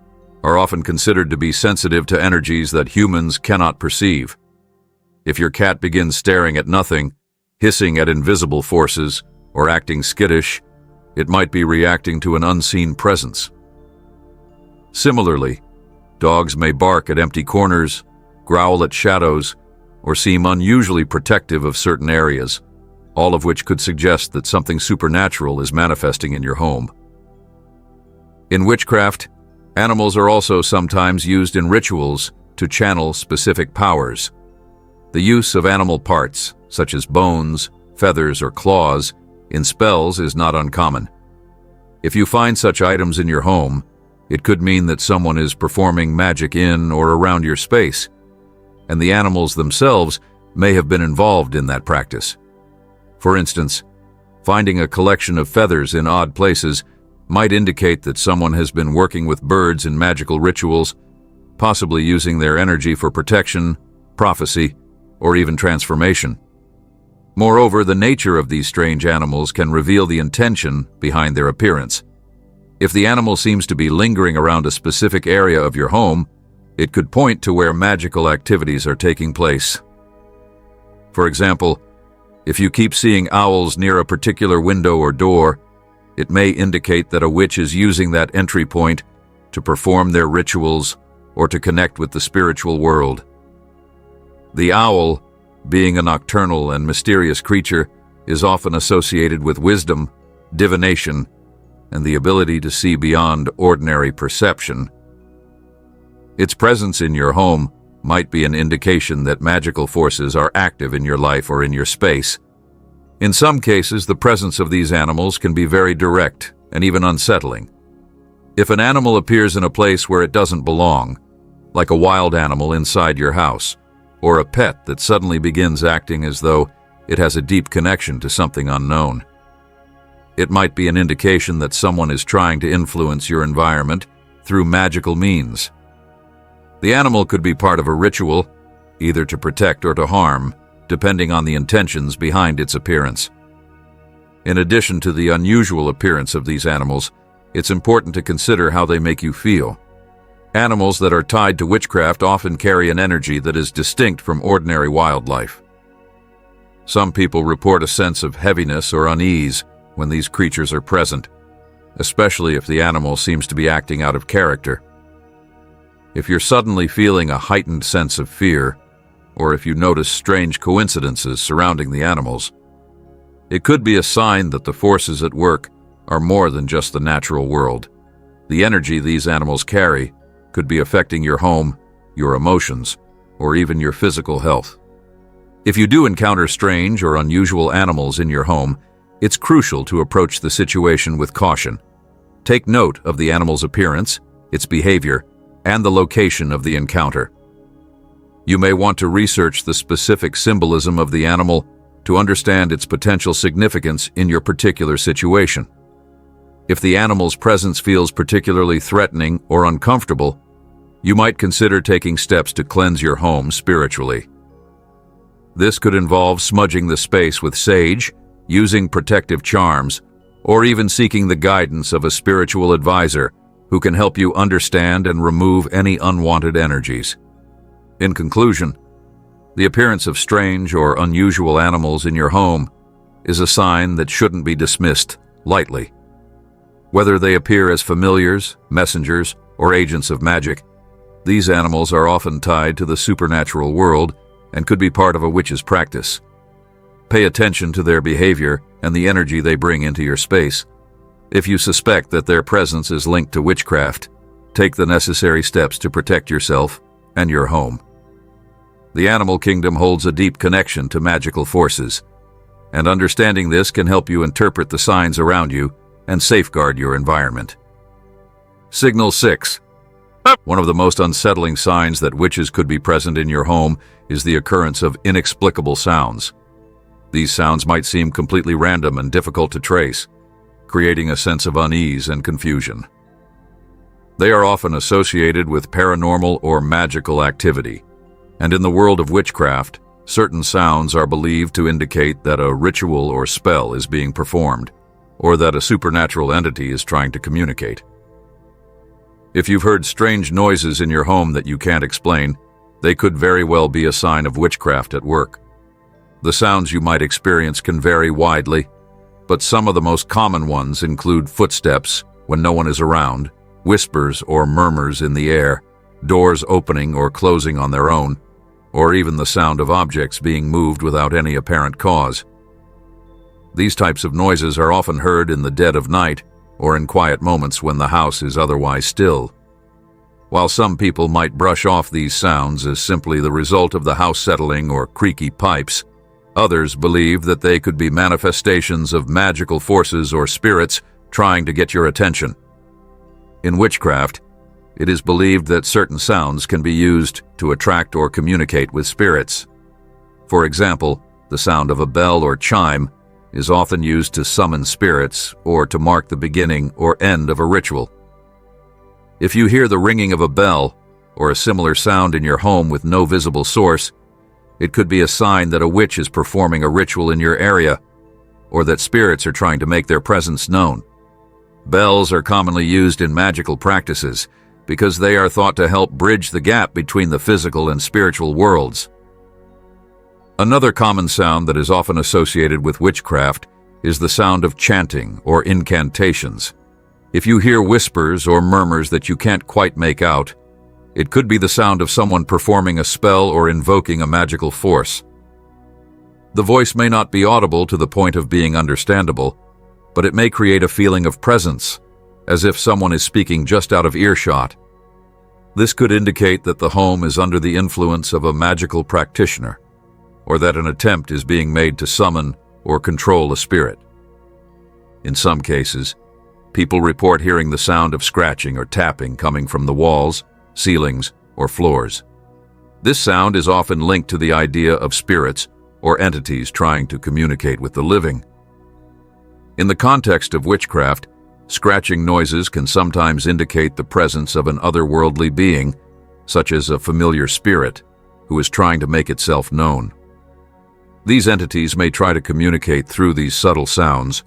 are often considered to be sensitive to energies that humans cannot perceive. If your cat begins staring at nothing, hissing at invisible forces, or acting skittish, it might be reacting to an unseen presence. Similarly, dogs may bark at empty corners, growl at shadows, or seem unusually protective of certain areas, all of which could suggest that something supernatural is manifesting in your home. In witchcraft, animals are also sometimes used in rituals to channel specific powers. The use of animal parts, such as bones, feathers, or claws, in spells is not uncommon. If you find such items in your home, it could mean that someone is performing magic in or around your space, and the animals themselves may have been involved in that practice. For instance, finding a collection of feathers in odd places might indicate that someone has been working with birds in magical rituals, possibly using their energy for protection, prophecy, or even transformation. Moreover, the nature of these strange animals can reveal the intention behind their appearance. If the animal seems to be lingering around a specific area of your home, it could point to where magical activities are taking place. For example, if you keep seeing owls near a particular window or door, it may indicate that a witch is using that entry point to perform their rituals or to connect with the spiritual world. The owl, being a nocturnal and mysterious creature, is often associated with wisdom, divination, and the ability to see beyond ordinary perception. Its presence in your home might be an indication that magical forces are active in your life or in your space. In some cases, the presence of these animals can be very direct and even unsettling. If an animal appears in a place where it doesn't belong, like a wild animal inside your house, or a pet that suddenly begins acting as though it has a deep connection to something unknown, it might be an indication that someone is trying to influence your environment through magical means. The animal could be part of a ritual, either to protect or to harm, depending on the intentions behind its appearance. In addition to the unusual appearance of these animals, it's important to consider how they make you feel. Animals that are tied to witchcraft often carry an energy that is distinct from ordinary wildlife. Some people report a sense of heaviness or unease when these creatures are present, especially if the animal seems to be acting out of character. If you're suddenly feeling a heightened sense of fear, or if you notice strange coincidences surrounding the animals, it could be a sign that the forces at work are more than just the natural world. The energy these animals carry could be affecting your home, your emotions, or even your physical health. If you do encounter strange or unusual animals in your home, it's crucial to approach the situation with caution. Take note of the animal's appearance, its behavior, and the location of the encounter. You may want to research the specific symbolism of the animal to understand its potential significance in your particular situation. If the animal's presence feels particularly threatening or uncomfortable, you might consider taking steps to cleanse your home spiritually. This could involve smudging the space with sage, using protective charms, or even seeking the guidance of a spiritual advisor who can help you understand and remove any unwanted energies. In conclusion, the appearance of strange or unusual animals in your home is a sign that shouldn't be dismissed lightly. Whether they appear as familiars, messengers, or agents of magic, these animals are often tied to the supernatural world and could be part of a witch's practice. Pay attention to their behavior and the energy they bring into your space. If you suspect that their presence is linked to witchcraft, take the necessary steps to protect yourself and your home. The animal kingdom holds a deep connection to magical forces, and understanding this can help you interpret the signs around you and safeguard your environment. Signal 6. One of the most unsettling signs that witches could be present in your home is the occurrence of inexplicable sounds. These sounds might seem completely random and difficult to trace, creating a sense of unease and confusion. They are often associated with paranormal or magical activity, and in the world of witchcraft, certain sounds are believed to indicate that a ritual or spell is being performed, or that a supernatural entity is trying to communicate. If you've heard strange noises in your home that you can't explain, they could very well be a sign of witchcraft at work. The sounds you might experience can vary widely, but some of the most common ones include footsteps when no one is around, whispers or murmurs in the air, doors opening or closing on their own, or even the sound of objects being moved without any apparent cause. These types of noises are often heard in the dead of night or in quiet moments when the house is otherwise still. While some people might brush off these sounds as simply the result of the house settling or creaky pipes, others believe that they could be manifestations of magical forces or spirits trying to get your attention. In witchcraft, it is believed that certain sounds can be used to attract or communicate with spirits. For example, the sound of a bell or chime is often used to summon spirits or to mark the beginning or end of a ritual. If you hear the ringing of a bell or a similar sound in your home with no visible source, it could be a sign that a witch is performing a ritual in your area or that spirits are trying to make their presence known. Bells are commonly used in magical practices because they are thought to help bridge the gap between the physical and spiritual worlds. Another common sound that is often associated with witchcraft is the sound of chanting or incantations. If you hear whispers or murmurs that you can't quite make out, it could be the sound of someone performing a spell or invoking a magical force. The voice may not be audible to the point of being understandable, but it may create a feeling of presence, as if someone is speaking just out of earshot. This could indicate that the home is under the influence of a magical practitioner, or that an attempt is being made to summon or control a spirit. In some cases, people report hearing the sound of scratching or tapping coming from the walls, ceilings, or floors. This sound is often linked to the idea of spirits or entities trying to communicate with the living. In the context of witchcraft, scratching noises can sometimes indicate the presence of an otherworldly being, such as a familiar spirit, who is trying to make itself known. These entities may try to communicate through these subtle sounds,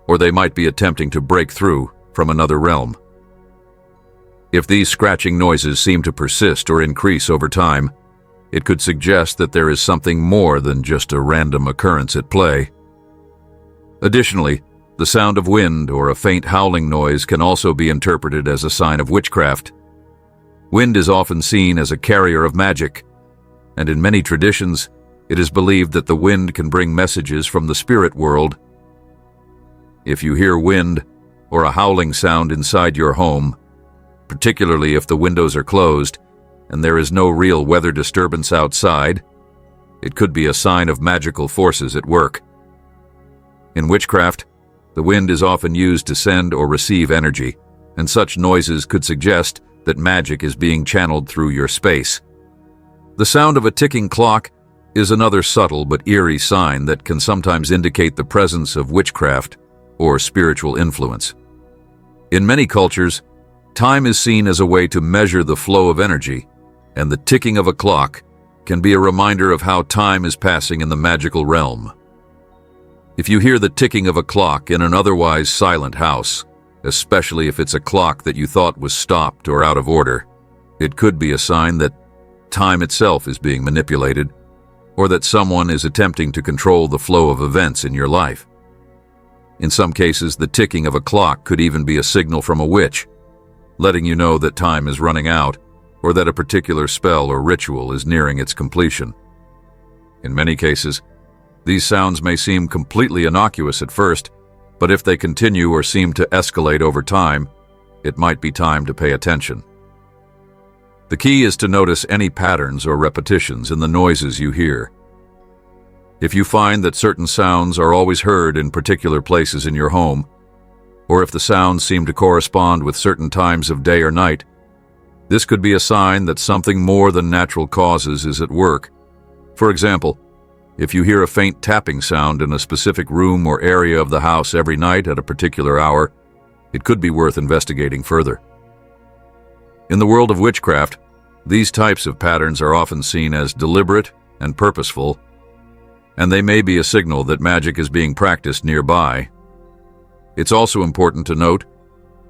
or they might be attempting to break through from another realm. If these scratching noises seem to persist or increase over time, it could suggest that there is something more than just a random occurrence at play. Additionally, the sound of wind or a faint howling noise can also be interpreted as a sign of witchcraft. Wind is often seen as a carrier of magic, and in many traditions, it is believed that the wind can bring messages from the spirit world. If you hear wind or a howling sound inside your home, particularly if the windows are closed and there is no real weather disturbance outside, it could be a sign of magical forces at work. In witchcraft, the wind is often used to send or receive energy, and such noises could suggest that magic is being channeled through your space. The sound of a ticking clock is another subtle but eerie sign that can sometimes indicate the presence of witchcraft or spiritual influence. In many cultures, time is seen as a way to measure the flow of energy, and the ticking of a clock can be a reminder of how time is passing in the magical realm. If you hear the ticking of a clock in an otherwise silent house, especially if it's a clock that you thought was stopped or out of order, it could be a sign that time itself is being manipulated, or that someone is attempting to control the flow of events in your life. In some cases, the ticking of a clock could even be a signal from a witch, letting you know that time is running out or that a particular spell or ritual is nearing its completion. In many cases, these sounds may seem completely innocuous at first, but if they continue or seem to escalate over time, it might be time to pay attention. The key is to notice any patterns or repetitions in the noises you hear. If you find that certain sounds are always heard in particular places in your home, or if the sounds seem to correspond with certain times of day or night, this could be a sign that something more than natural causes is at work. For example, if you hear a faint tapping sound in a specific room or area of the house every night at a particular hour, it could be worth investigating further. In the world of witchcraft, these types of patterns are often seen as deliberate and purposeful, and they may be a signal that magic is being practiced nearby. It's also important to note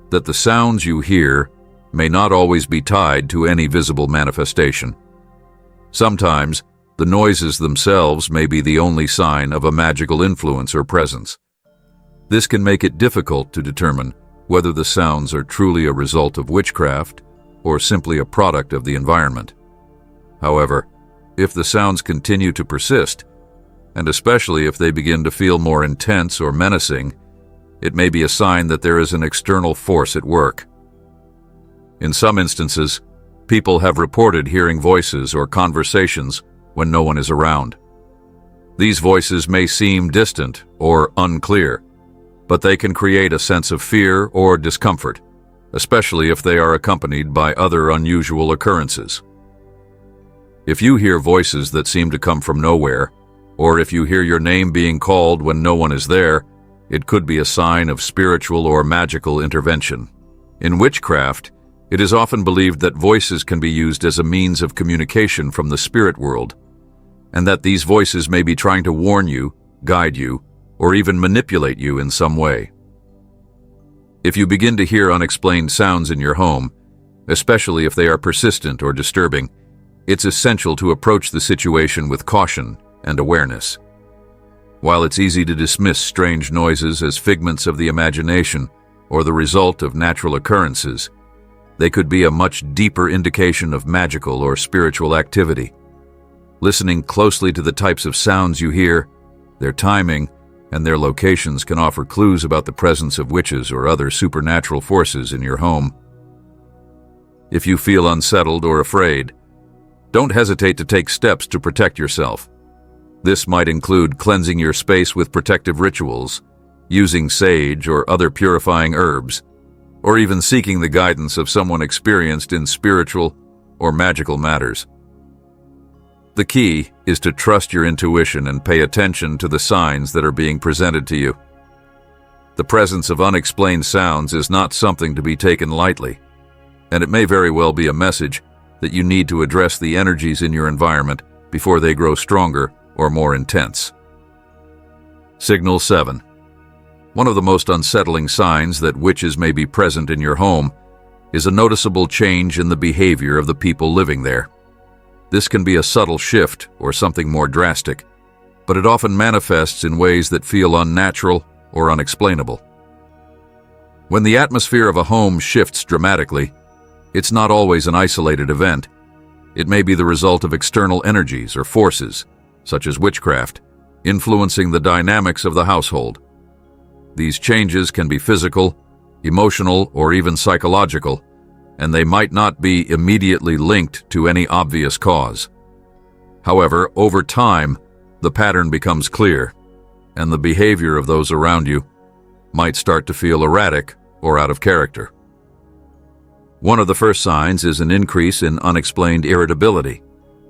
that the sounds you hear may not always be tied to any visible manifestation. Sometimes, the noises themselves may be the only sign of a magical influence or presence. This can make it difficult to determine whether the sounds are truly a result of witchcraft or simply a product of the environment. However, if the sounds continue to persist, and especially if they begin to feel more intense or menacing, it may be a sign that there is an external force at work. In some instances, people have reported hearing voices or conversations when no one is around. These voices may seem distant or unclear, but they can create a sense of fear or discomfort, especially if they are accompanied by other unusual occurrences. If you hear voices that seem to come from nowhere, or if you hear your name being called when no one is there, it could be a sign of spiritual or magical intervention. In witchcraft, it is often believed that voices can be used as a means of communication from the spirit world, and that these voices may be trying to warn you, guide you, or even manipulate you in some way. If you begin to hear unexplained sounds in your home, especially if they are persistent or disturbing, it's essential to approach the situation with caution and awareness. While it's easy to dismiss strange noises as figments of the imagination or the result of natural occurrences, they could be a much deeper indication of magical or spiritual activity. Listening closely to the types of sounds you hear, their timing, and their locations can offer clues about the presence of witches or other supernatural forces in your home. If you feel unsettled or afraid, don't hesitate to take steps to protect yourself. This might include cleansing your space with protective rituals, using sage or other purifying herbs, or even seeking the guidance of someone experienced in spiritual or magical matters. The key is to trust your intuition and pay attention to the signs that are being presented to you. The presence of unexplained sounds is not something to be taken lightly, and it may very well be a message that you need to address the energies in your environment before they grow stronger or more intense. Signal 7. One of the most unsettling signs that witches may be present in your home is a noticeable change in the behavior of the people living there. This can be a subtle shift or something more drastic, but it often manifests in ways that feel unnatural or unexplainable. When the atmosphere of a home shifts dramatically, it's not always an isolated event. It may be the result of external energies or forces, such as witchcraft, influencing the dynamics of the household. These changes can be physical, emotional, or even psychological, and they might not be immediately linked to any obvious cause. However, over time, the pattern becomes clear, and the behavior of those around you might start to feel erratic or out of character. One of the first signs is an increase in unexplained irritability.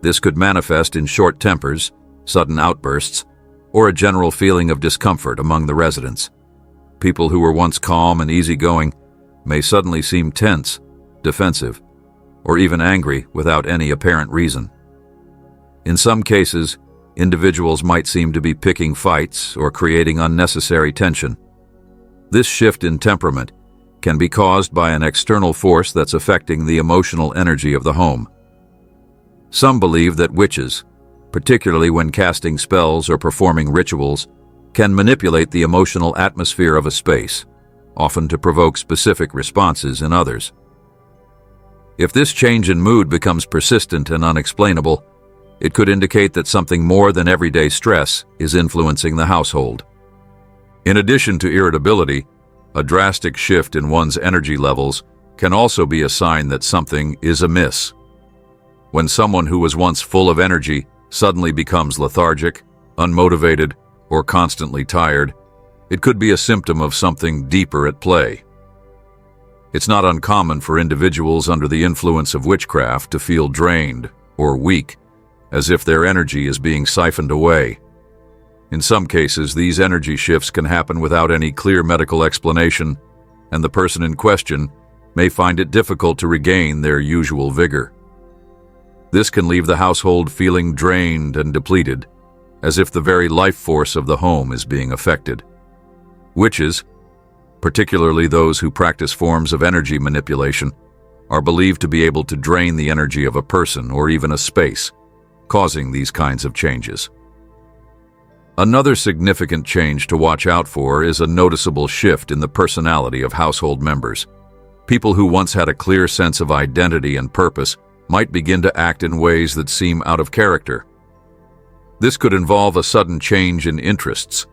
This could manifest in short tempers, sudden outbursts, or a general feeling of discomfort among the residents. People who were once calm and easygoing may suddenly seem tense, defensive, or even angry without any apparent reason. In some cases, individuals might seem to be picking fights or creating unnecessary tension. This shift in temperament can be caused by an external force that's affecting the emotional energy of the home. Some believe that witches, particularly when casting spells or performing rituals, can manipulate the emotional atmosphere of a space, often to provoke specific responses in others. If this change in mood becomes persistent and unexplainable, it could indicate that something more than everyday stress is influencing the household. In addition to irritability, a drastic shift in one's energy levels can also be a sign that something is amiss. When someone who was once full of energy suddenly becomes lethargic, unmotivated, or constantly tired, it could be a symptom of something deeper at play. It's not uncommon for individuals under the influence of witchcraft to feel drained or weak, as if their energy is being siphoned away. In some cases, these energy shifts can happen without any clear medical explanation, and the person in question may find it difficult to regain their usual vigor. This can leave the household feeling drained and depleted, as if the very life force of the home is being affected. Witches, particularly those who practice forms of energy manipulation, are believed to be able to drain the energy of a person or even a space, causing these kinds of changes. Another significant change to watch out for is a noticeable shift in the personality of household members. People who once had a clear sense of identity and purpose might begin to act in ways that seem out of character. This could involve a sudden change in interests,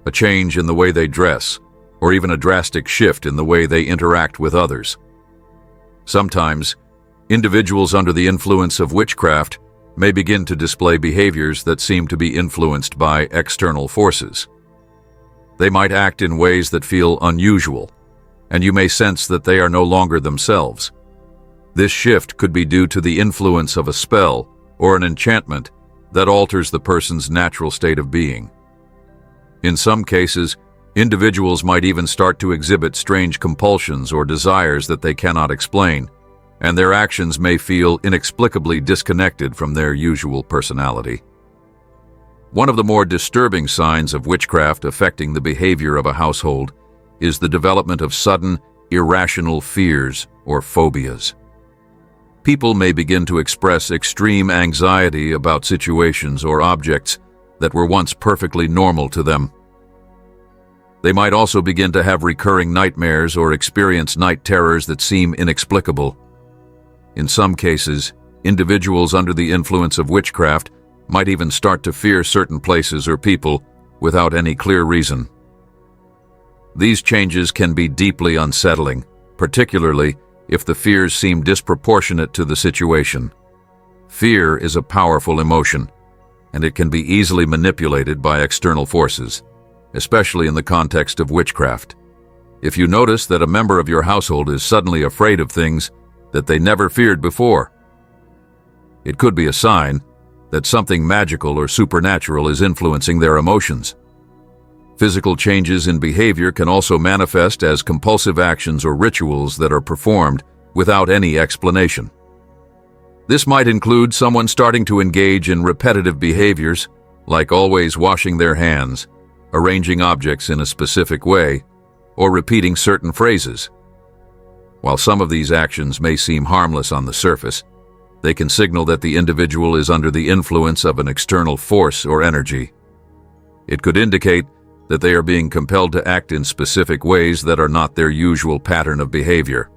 a change in the way they dress, or even a drastic shift in the way they interact with others. Sometimes, individuals under the influence of witchcraft may begin to display behaviors that seem to be influenced by external forces. They might act in ways that feel unusual, and you may sense that they are no longer themselves. This shift could be due to the influence of a spell or an enchantment that alters the person's natural state of being. In some cases, individuals might even start to exhibit strange compulsions or desires that they cannot explain, and their actions may feel inexplicably disconnected from their usual personality. One of the more disturbing signs of witchcraft affecting the behavior of a household is the development of sudden, irrational fears or phobias. People may begin to express extreme anxiety about situations or objects that were once perfectly normal to them. They might also begin to have recurring nightmares or experience night terrors that seem inexplicable. In some cases, individuals under the influence of witchcraft might even start to fear certain places or people without any clear reason. These changes can be deeply unsettling, particularly if the fears seem disproportionate to the situation. Fear is a powerful emotion, and it can be easily manipulated by external forces, especially in the context of witchcraft. If you notice that a member of your household is suddenly afraid of things that they never feared before, it could be a sign that something magical or supernatural is influencing their emotions. Physical changes in behavior can also manifest as compulsive actions or rituals that are performed without any explanation. This might include someone starting to engage in repetitive behaviors, like always washing their hands, arranging objects in a specific way, or repeating certain phrases. While some of these actions may seem harmless on the surface, they can signal that the individual is under the influence of an external force or energy. It could indicate that they are being compelled to act in specific ways that are not their usual pattern of behavior.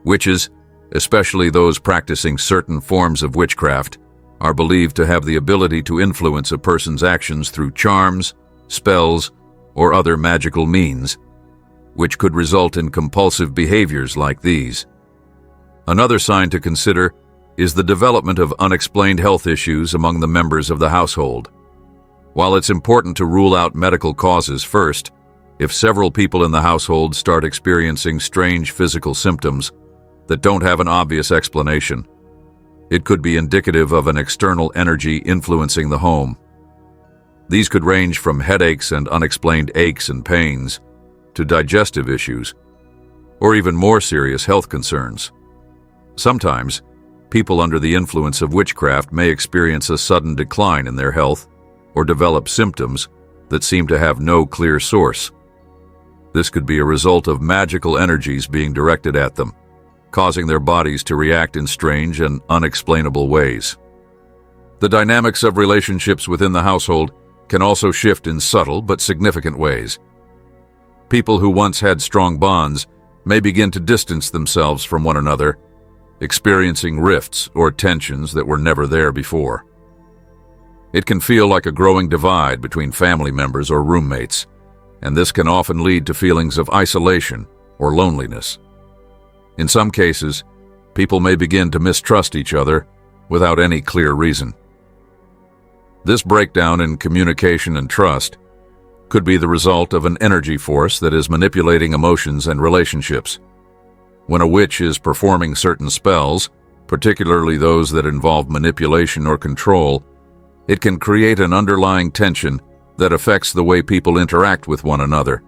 Witches, especially those practicing certain forms of witchcraft, are believed to have the ability to influence a person's actions through charms, spells, or other magical means, which could result in compulsive behaviors like these. Another sign to consider is the development of unexplained health issues among the members of the household. While it's important to rule out medical causes first, if several people in the household start experiencing strange physical symptoms that don't have an obvious explanation, it could be indicative of an external energy influencing the home. These could range from headaches and unexplained aches and pains to digestive issues, or even more serious health concerns. Sometimes, people under the influence of witchcraft may experience a sudden decline in their health or develop symptoms that seem to have no clear source. This could be a result of magical energies being directed at them, causing their bodies to react in strange and unexplainable ways. The dynamics of relationships within the household can also shift in subtle but significant ways. People who once had strong bonds may begin to distance themselves from one another, experiencing rifts or tensions that were never there before. It can feel like a growing divide between family members or roommates, and this can often lead to feelings of isolation or loneliness. In some cases, people may begin to mistrust each other without any clear reason. This breakdown in communication and trust could be the result of an energy force that is manipulating emotions and relationships. When a witch is performing certain spells, particularly those that involve manipulation or control, it can create an underlying tension that affects the way people interact with one another.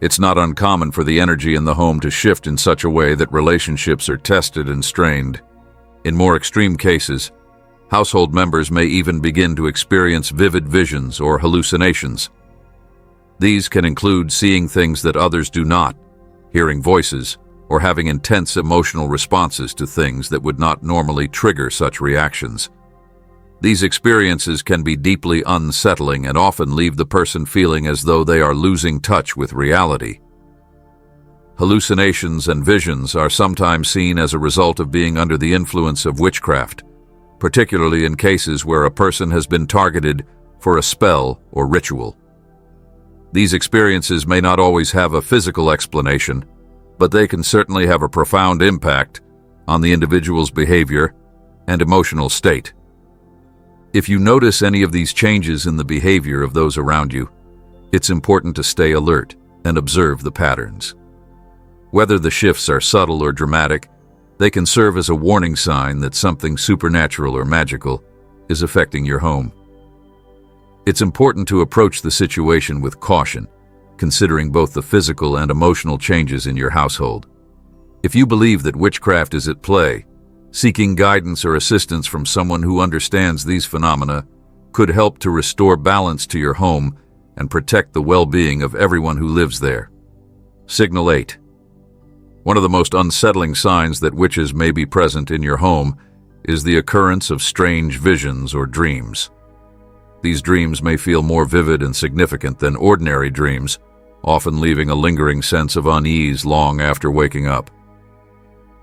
It's not uncommon for the energy in the home to shift in such a way that relationships are tested and strained. In more extreme cases, household members may even begin to experience vivid visions or hallucinations. These can include seeing things that others do not, hearing voices, or having intense emotional responses to things that would not normally trigger such reactions. These experiences can be deeply unsettling and often leave the person feeling as though they are losing touch with reality. Hallucinations and visions are sometimes seen as a result of being under the influence of witchcraft, particularly in cases where a person has been targeted for a spell or ritual. These experiences may not always have a physical explanation, but they can certainly have a profound impact on the individual's behavior and emotional state. If you notice any of these changes in the behavior of those around you, it's important to stay alert and observe the patterns. Whether the shifts are subtle or dramatic, they can serve as a warning sign that something supernatural or magical is affecting your home. It's important to approach the situation with caution, considering both the physical and emotional changes in your household. If you believe that witchcraft is at play, seeking guidance or assistance from someone who understands these phenomena could help to restore balance to your home and protect the well-being of everyone who lives there. Signal 8. One of the most unsettling signs that witches may be present in your home is the occurrence of strange visions or dreams. These dreams may feel more vivid and significant than ordinary dreams, often leaving a lingering sense of unease long after waking up.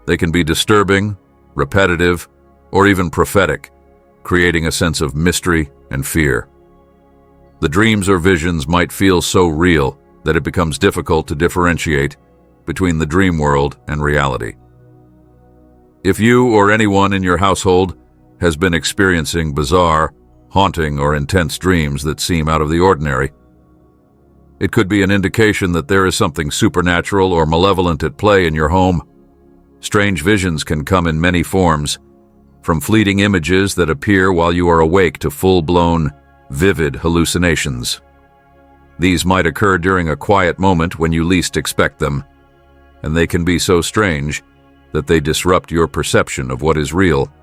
They can be disturbing, repetitive, or even prophetic, creating a sense of mystery and fear. The dreams or visions might feel so real that it becomes difficult to differentiate between the dream world and reality. If you or anyone in your household has been experiencing bizarre, haunting, or intense dreams that seem out of the ordinary, it could be an indication that there is something supernatural or malevolent at play in your home. Strange visions can come in many forms, from fleeting images that appear while you are awake to full-blown, vivid hallucinations. These might occur during a quiet moment when you least expect them, and they can be so strange that they disrupt your perception of what is real.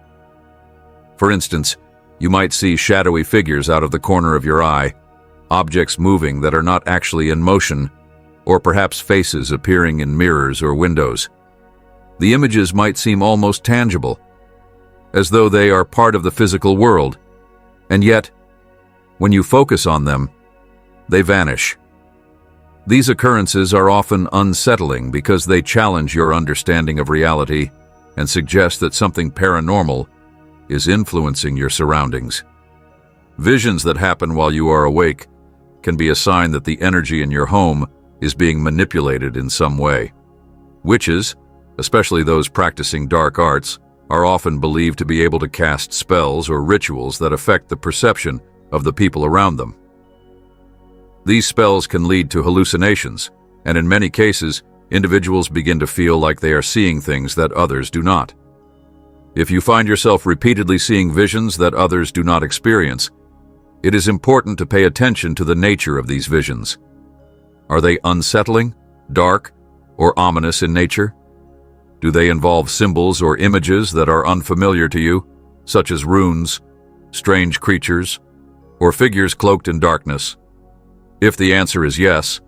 For instance, you might see shadowy figures out of the corner of your eye, objects moving that are not actually in motion, or perhaps faces appearing in mirrors or windows. The images might seem almost tangible, as though they are part of the physical world, and yet, when you focus on them, they vanish. These occurrences are often unsettling because they challenge your understanding of reality and suggest that something paranormal is influencing your surroundings. Visions that happen while you are awake can be a sign that the energy in your home is being manipulated in some way. Witches, especially those practicing dark arts, are often believed to be able to cast spells or rituals that affect the perception of the people around them. These spells can lead to hallucinations, and in many cases, individuals begin to feel like they are seeing things that others do not. If you find yourself repeatedly seeing visions that others do not experience, it is important to pay attention to the nature of these visions. Are they unsettling, dark, or ominous in nature? Do they involve symbols or images that are unfamiliar to you, such as runes, strange creatures, or figures cloaked in darkness? If the answer is yes,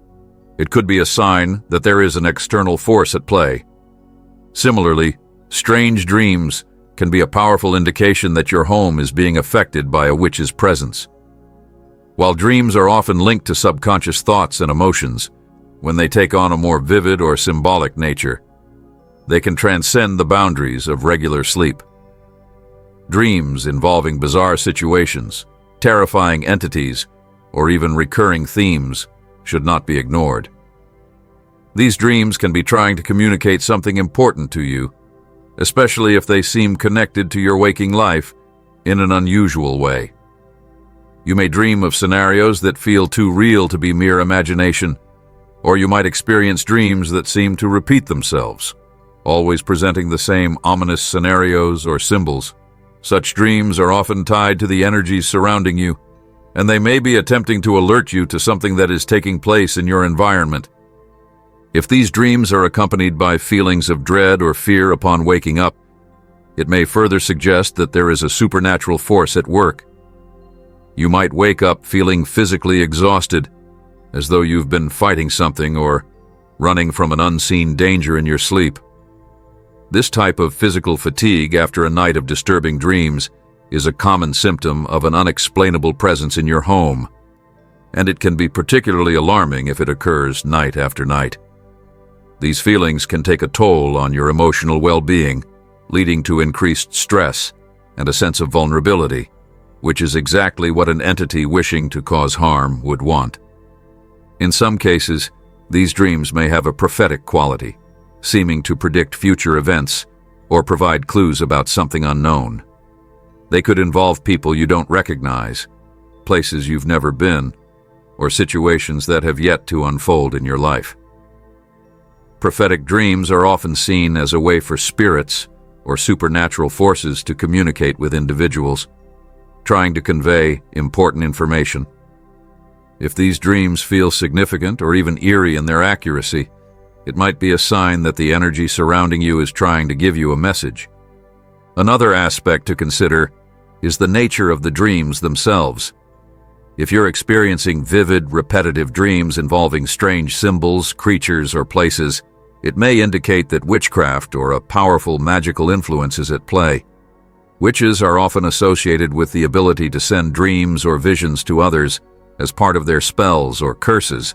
it could be a sign that there is an external force at play. Similarly, strange dreams can be a powerful indication that your home is being affected by a witch's presence. While dreams are often linked to subconscious thoughts and emotions, when they take on a more vivid or symbolic nature, they can transcend the boundaries of regular sleep. Dreams involving bizarre situations, terrifying entities, or even recurring themes should not be ignored. These dreams can be trying to communicate something important to you, especially if they seem connected to your waking life in an unusual way. You may dream of scenarios that feel too real to be mere imagination, or you might experience dreams that seem to repeat themselves, always presenting the same ominous scenarios or symbols. Such dreams are often tied to the energies surrounding you, and they may be attempting to alert you to something that is taking place in your environment. If these dreams are accompanied by feelings of dread or fear upon waking up, it may further suggest that there is a supernatural force at work. You might wake up feeling physically exhausted, as though you've been fighting something or running from an unseen danger in your sleep. This type of physical fatigue after a night of disturbing dreams is a common symptom of an unexplainable presence in your home, and it can be particularly alarming if it occurs night after night. These feelings can take a toll on your emotional well-being, leading to increased stress and a sense of vulnerability, which is exactly what an entity wishing to cause harm would want. In some cases, these dreams may have a prophetic quality, seeming to predict future events or provide clues about something unknown. They could involve people you don't recognize, places you've never been, or situations that have yet to unfold in your life. Prophetic dreams are often seen as a way for spirits or supernatural forces to communicate with individuals, trying to convey important information. If these dreams feel significant or even eerie in their accuracy, it might be a sign that the energy surrounding you is trying to give you a message. Another aspect to consider is the nature of the dreams themselves. If you're experiencing vivid, repetitive dreams involving strange symbols, creatures, or places, it may indicate that witchcraft or a powerful magical influence is at play. Witches are often associated with the ability to send dreams or visions to others as part of their spells or curses.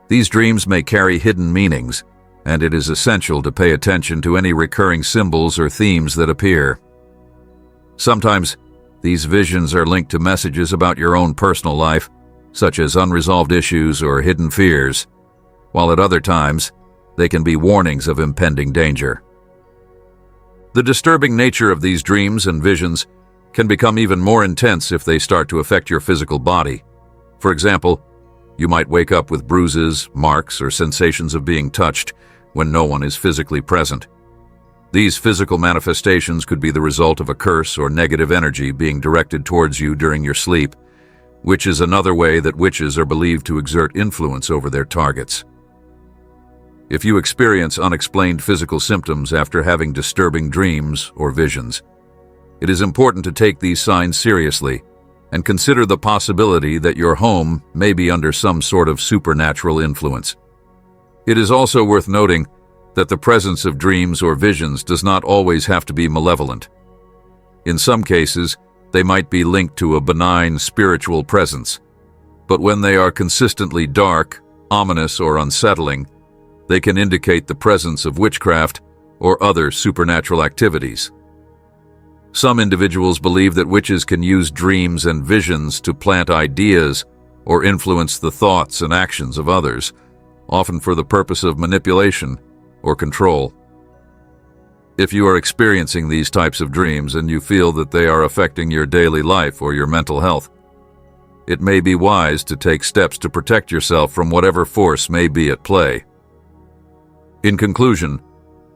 These dreams may carry hidden meanings, and it is essential to pay attention to any recurring symbols or themes that appear. Sometimes, these visions are linked to messages about your own personal life, such as unresolved issues or hidden fears, while at other times, they can be warnings of impending danger. The disturbing nature of these dreams and visions can become even more intense if they start to affect your physical body. For example, you might wake up with bruises, marks, or sensations of being touched when no one is physically present. These physical manifestations could be the result of a curse or negative energy being directed towards you during your sleep, which is another way that witches are believed to exert influence over their targets. If you experience unexplained physical symptoms after having disturbing dreams or visions, it is important to take these signs seriously and consider the possibility that your home may be under some sort of supernatural influence. It is also worth noting that the presence of dreams or visions does not always have to be malevolent. In some cases, they might be linked to a benign spiritual presence, but when they are consistently dark, ominous, or unsettling, they can indicate the presence of witchcraft or other supernatural activities. Some individuals believe that witches can use dreams and visions to plant ideas or influence the thoughts and actions of others, often for the purpose of manipulation or control. If you are experiencing these types of dreams and you feel that they are affecting your daily life or your mental health, it may be wise to take steps to protect yourself from whatever force may be at play. In conclusion,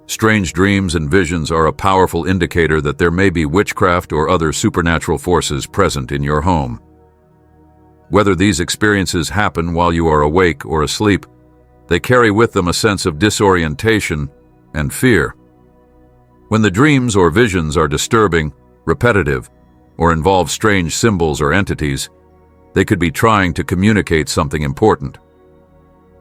strange dreams and visions are a powerful indicator that there may be witchcraft or other supernatural forces present in your home. Whether these experiences happen while you are awake or asleep, they carry with them a sense of disorientation and fear. When the dreams or visions are disturbing, repetitive, or involve strange symbols or entities, they could be trying to communicate something important.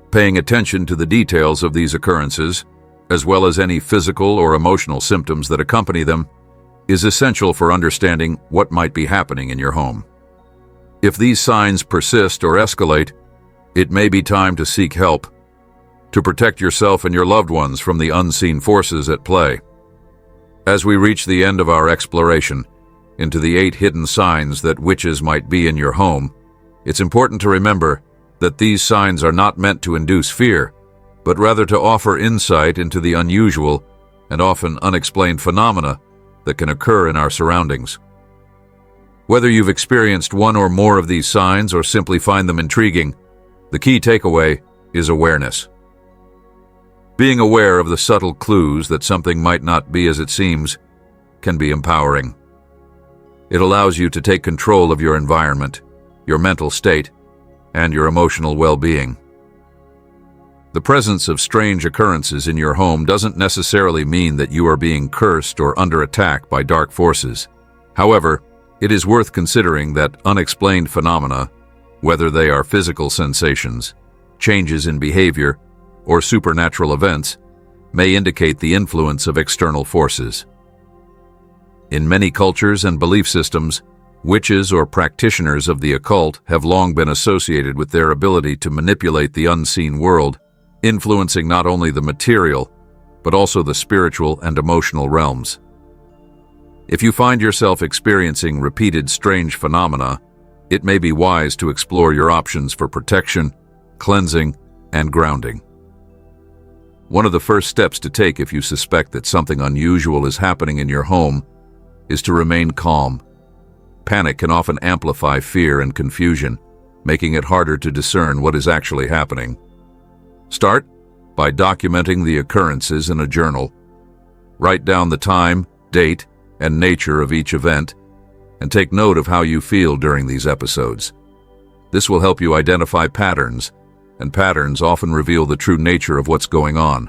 Paying attention to the details of these occurrences, as well as any physical or emotional symptoms that accompany them, is essential for understanding what might be happening in your home. If these signs persist or escalate, it may be time to seek help to protect yourself and your loved ones from the unseen forces at play. As we reach the end of our exploration into the 8 hidden signs that witches might be in your home, it's important to remember that these signs are not meant to induce fear, but rather to offer insight into the unusual and often unexplained phenomena that can occur in our surroundings. Whether you've experienced one or more of these signs or simply find them intriguing, the key takeaway is awareness. Being aware of the subtle clues that something might not be as it seems can be empowering. It allows you to take control of your environment, your mental state, and your emotional well-being. The presence of strange occurrences in your home doesn't necessarily mean that you are being cursed or under attack by dark forces. However, it is worth considering that unexplained phenomena, whether they are physical sensations, changes in behavior, or supernatural events may indicate the influence of external forces. In many cultures and belief systems, witches or practitioners of the occult have long been associated with their ability to manipulate the unseen world, influencing not only the material, but also the spiritual and emotional realms. If you find yourself experiencing repeated strange phenomena, it may be wise to explore your options for protection, cleansing, and grounding. One of the first steps to take if you suspect that something unusual is happening in your home is to remain calm. Panic can often amplify fear and confusion, making it harder to discern what is actually happening. Start by documenting the occurrences in a journal. Write down the time, date, and nature of each event, and take note of how you feel during these episodes. This will help you identify patterns, and patterns often reveal the true nature of what's going on.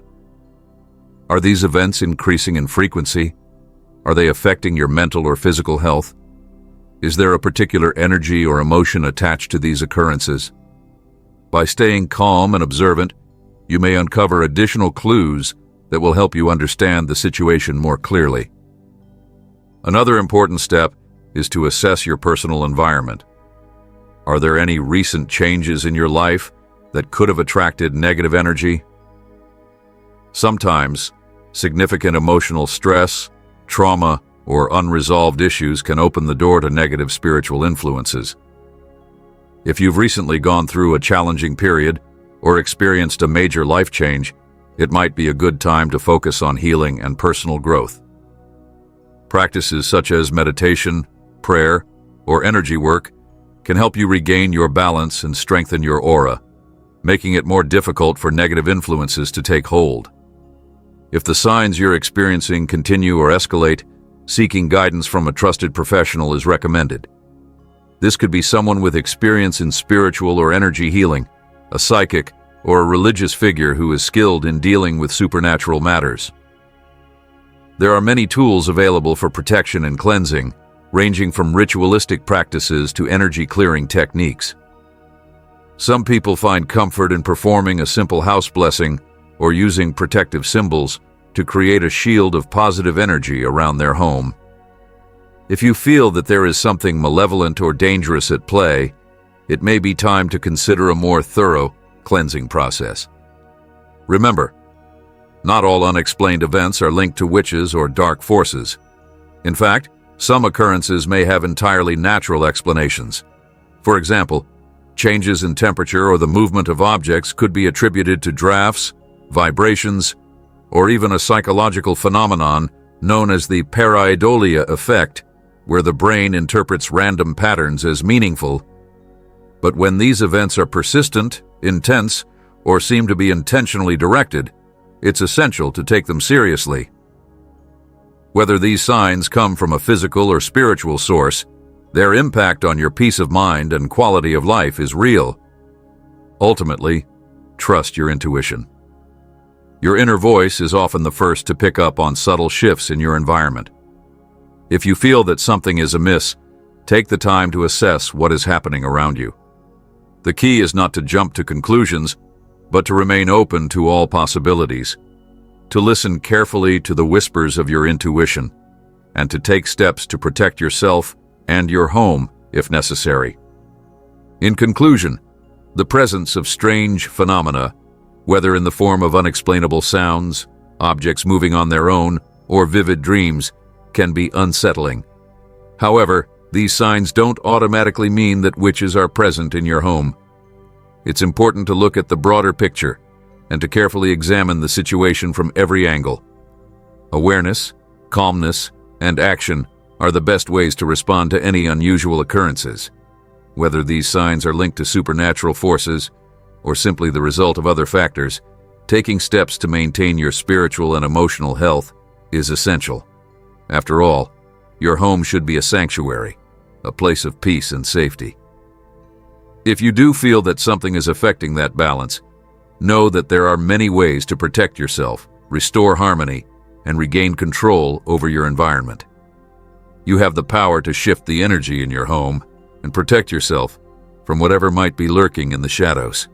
Are these events increasing in frequency? Are they affecting your mental or physical health? Is there a particular energy or emotion attached to these occurrences? By staying calm and observant, you may uncover additional clues that will help you understand the situation more clearly. Another important step is to assess your personal environment. Are there any recent changes in your life that could have attracted negative energy? Sometimes, significant emotional stress, trauma, or unresolved issues can open the door to negative spiritual influences. If you've recently gone through a challenging period or experienced a major life change, it might be a good time to focus on healing and personal growth. Practices such as meditation, prayer, or energy work can help you regain your balance and strengthen your aura, making it more difficult for negative influences to take hold. If the signs you're experiencing continue or escalate, seeking guidance from a trusted professional is recommended. This could be someone with experience in spiritual or energy healing, a psychic, or a religious figure who is skilled in dealing with supernatural matters. There are many tools available for protection and cleansing, ranging from ritualistic practices to energy-clearing techniques. Some people find comfort in performing a simple house blessing or using protective symbols to create a shield of positive energy around their home. If you feel that there is something malevolent or dangerous at play, it may be time to consider a more thorough cleansing process. Remember, not all unexplained events are linked to witches or dark forces. In fact, some occurrences may have entirely natural explanations. For example, changes in temperature or the movement of objects could be attributed to drafts, vibrations, or even a psychological phenomenon known as the pareidolia effect, where the brain interprets random patterns as meaningful. But when these events are persistent, intense, or seem to be intentionally directed, it's essential to take them seriously. Whether these signs come from a physical or spiritual source, their impact on your peace of mind and quality of life is real. Ultimately, trust your intuition. Your inner voice is often the first to pick up on subtle shifts in your environment. If you feel that something is amiss, take the time to assess what is happening around you. The key is not to jump to conclusions, but to remain open to all possibilities, to listen carefully to the whispers of your intuition, and to take steps to protect yourself and your home if necessary. In conclusion, the presence of strange phenomena, whether in the form of unexplainable sounds, objects moving on their own, or vivid dreams, can be unsettling. However, these signs don't automatically mean that witches are present in your home. It's important to look at the broader picture and to carefully examine the situation from every angle. Awareness, calmness, and action are the best ways to respond to any unusual occurrences. Whether these signs are linked to supernatural forces or simply the result of other factors, taking steps to maintain your spiritual and emotional health is essential. After all, your home should be a sanctuary, a place of peace and safety. If you do feel that something is affecting that balance, know that there are many ways to protect yourself, restore harmony, and regain control over your environment. You have the power to shift the energy in your home and protect yourself from whatever might be lurking in the shadows.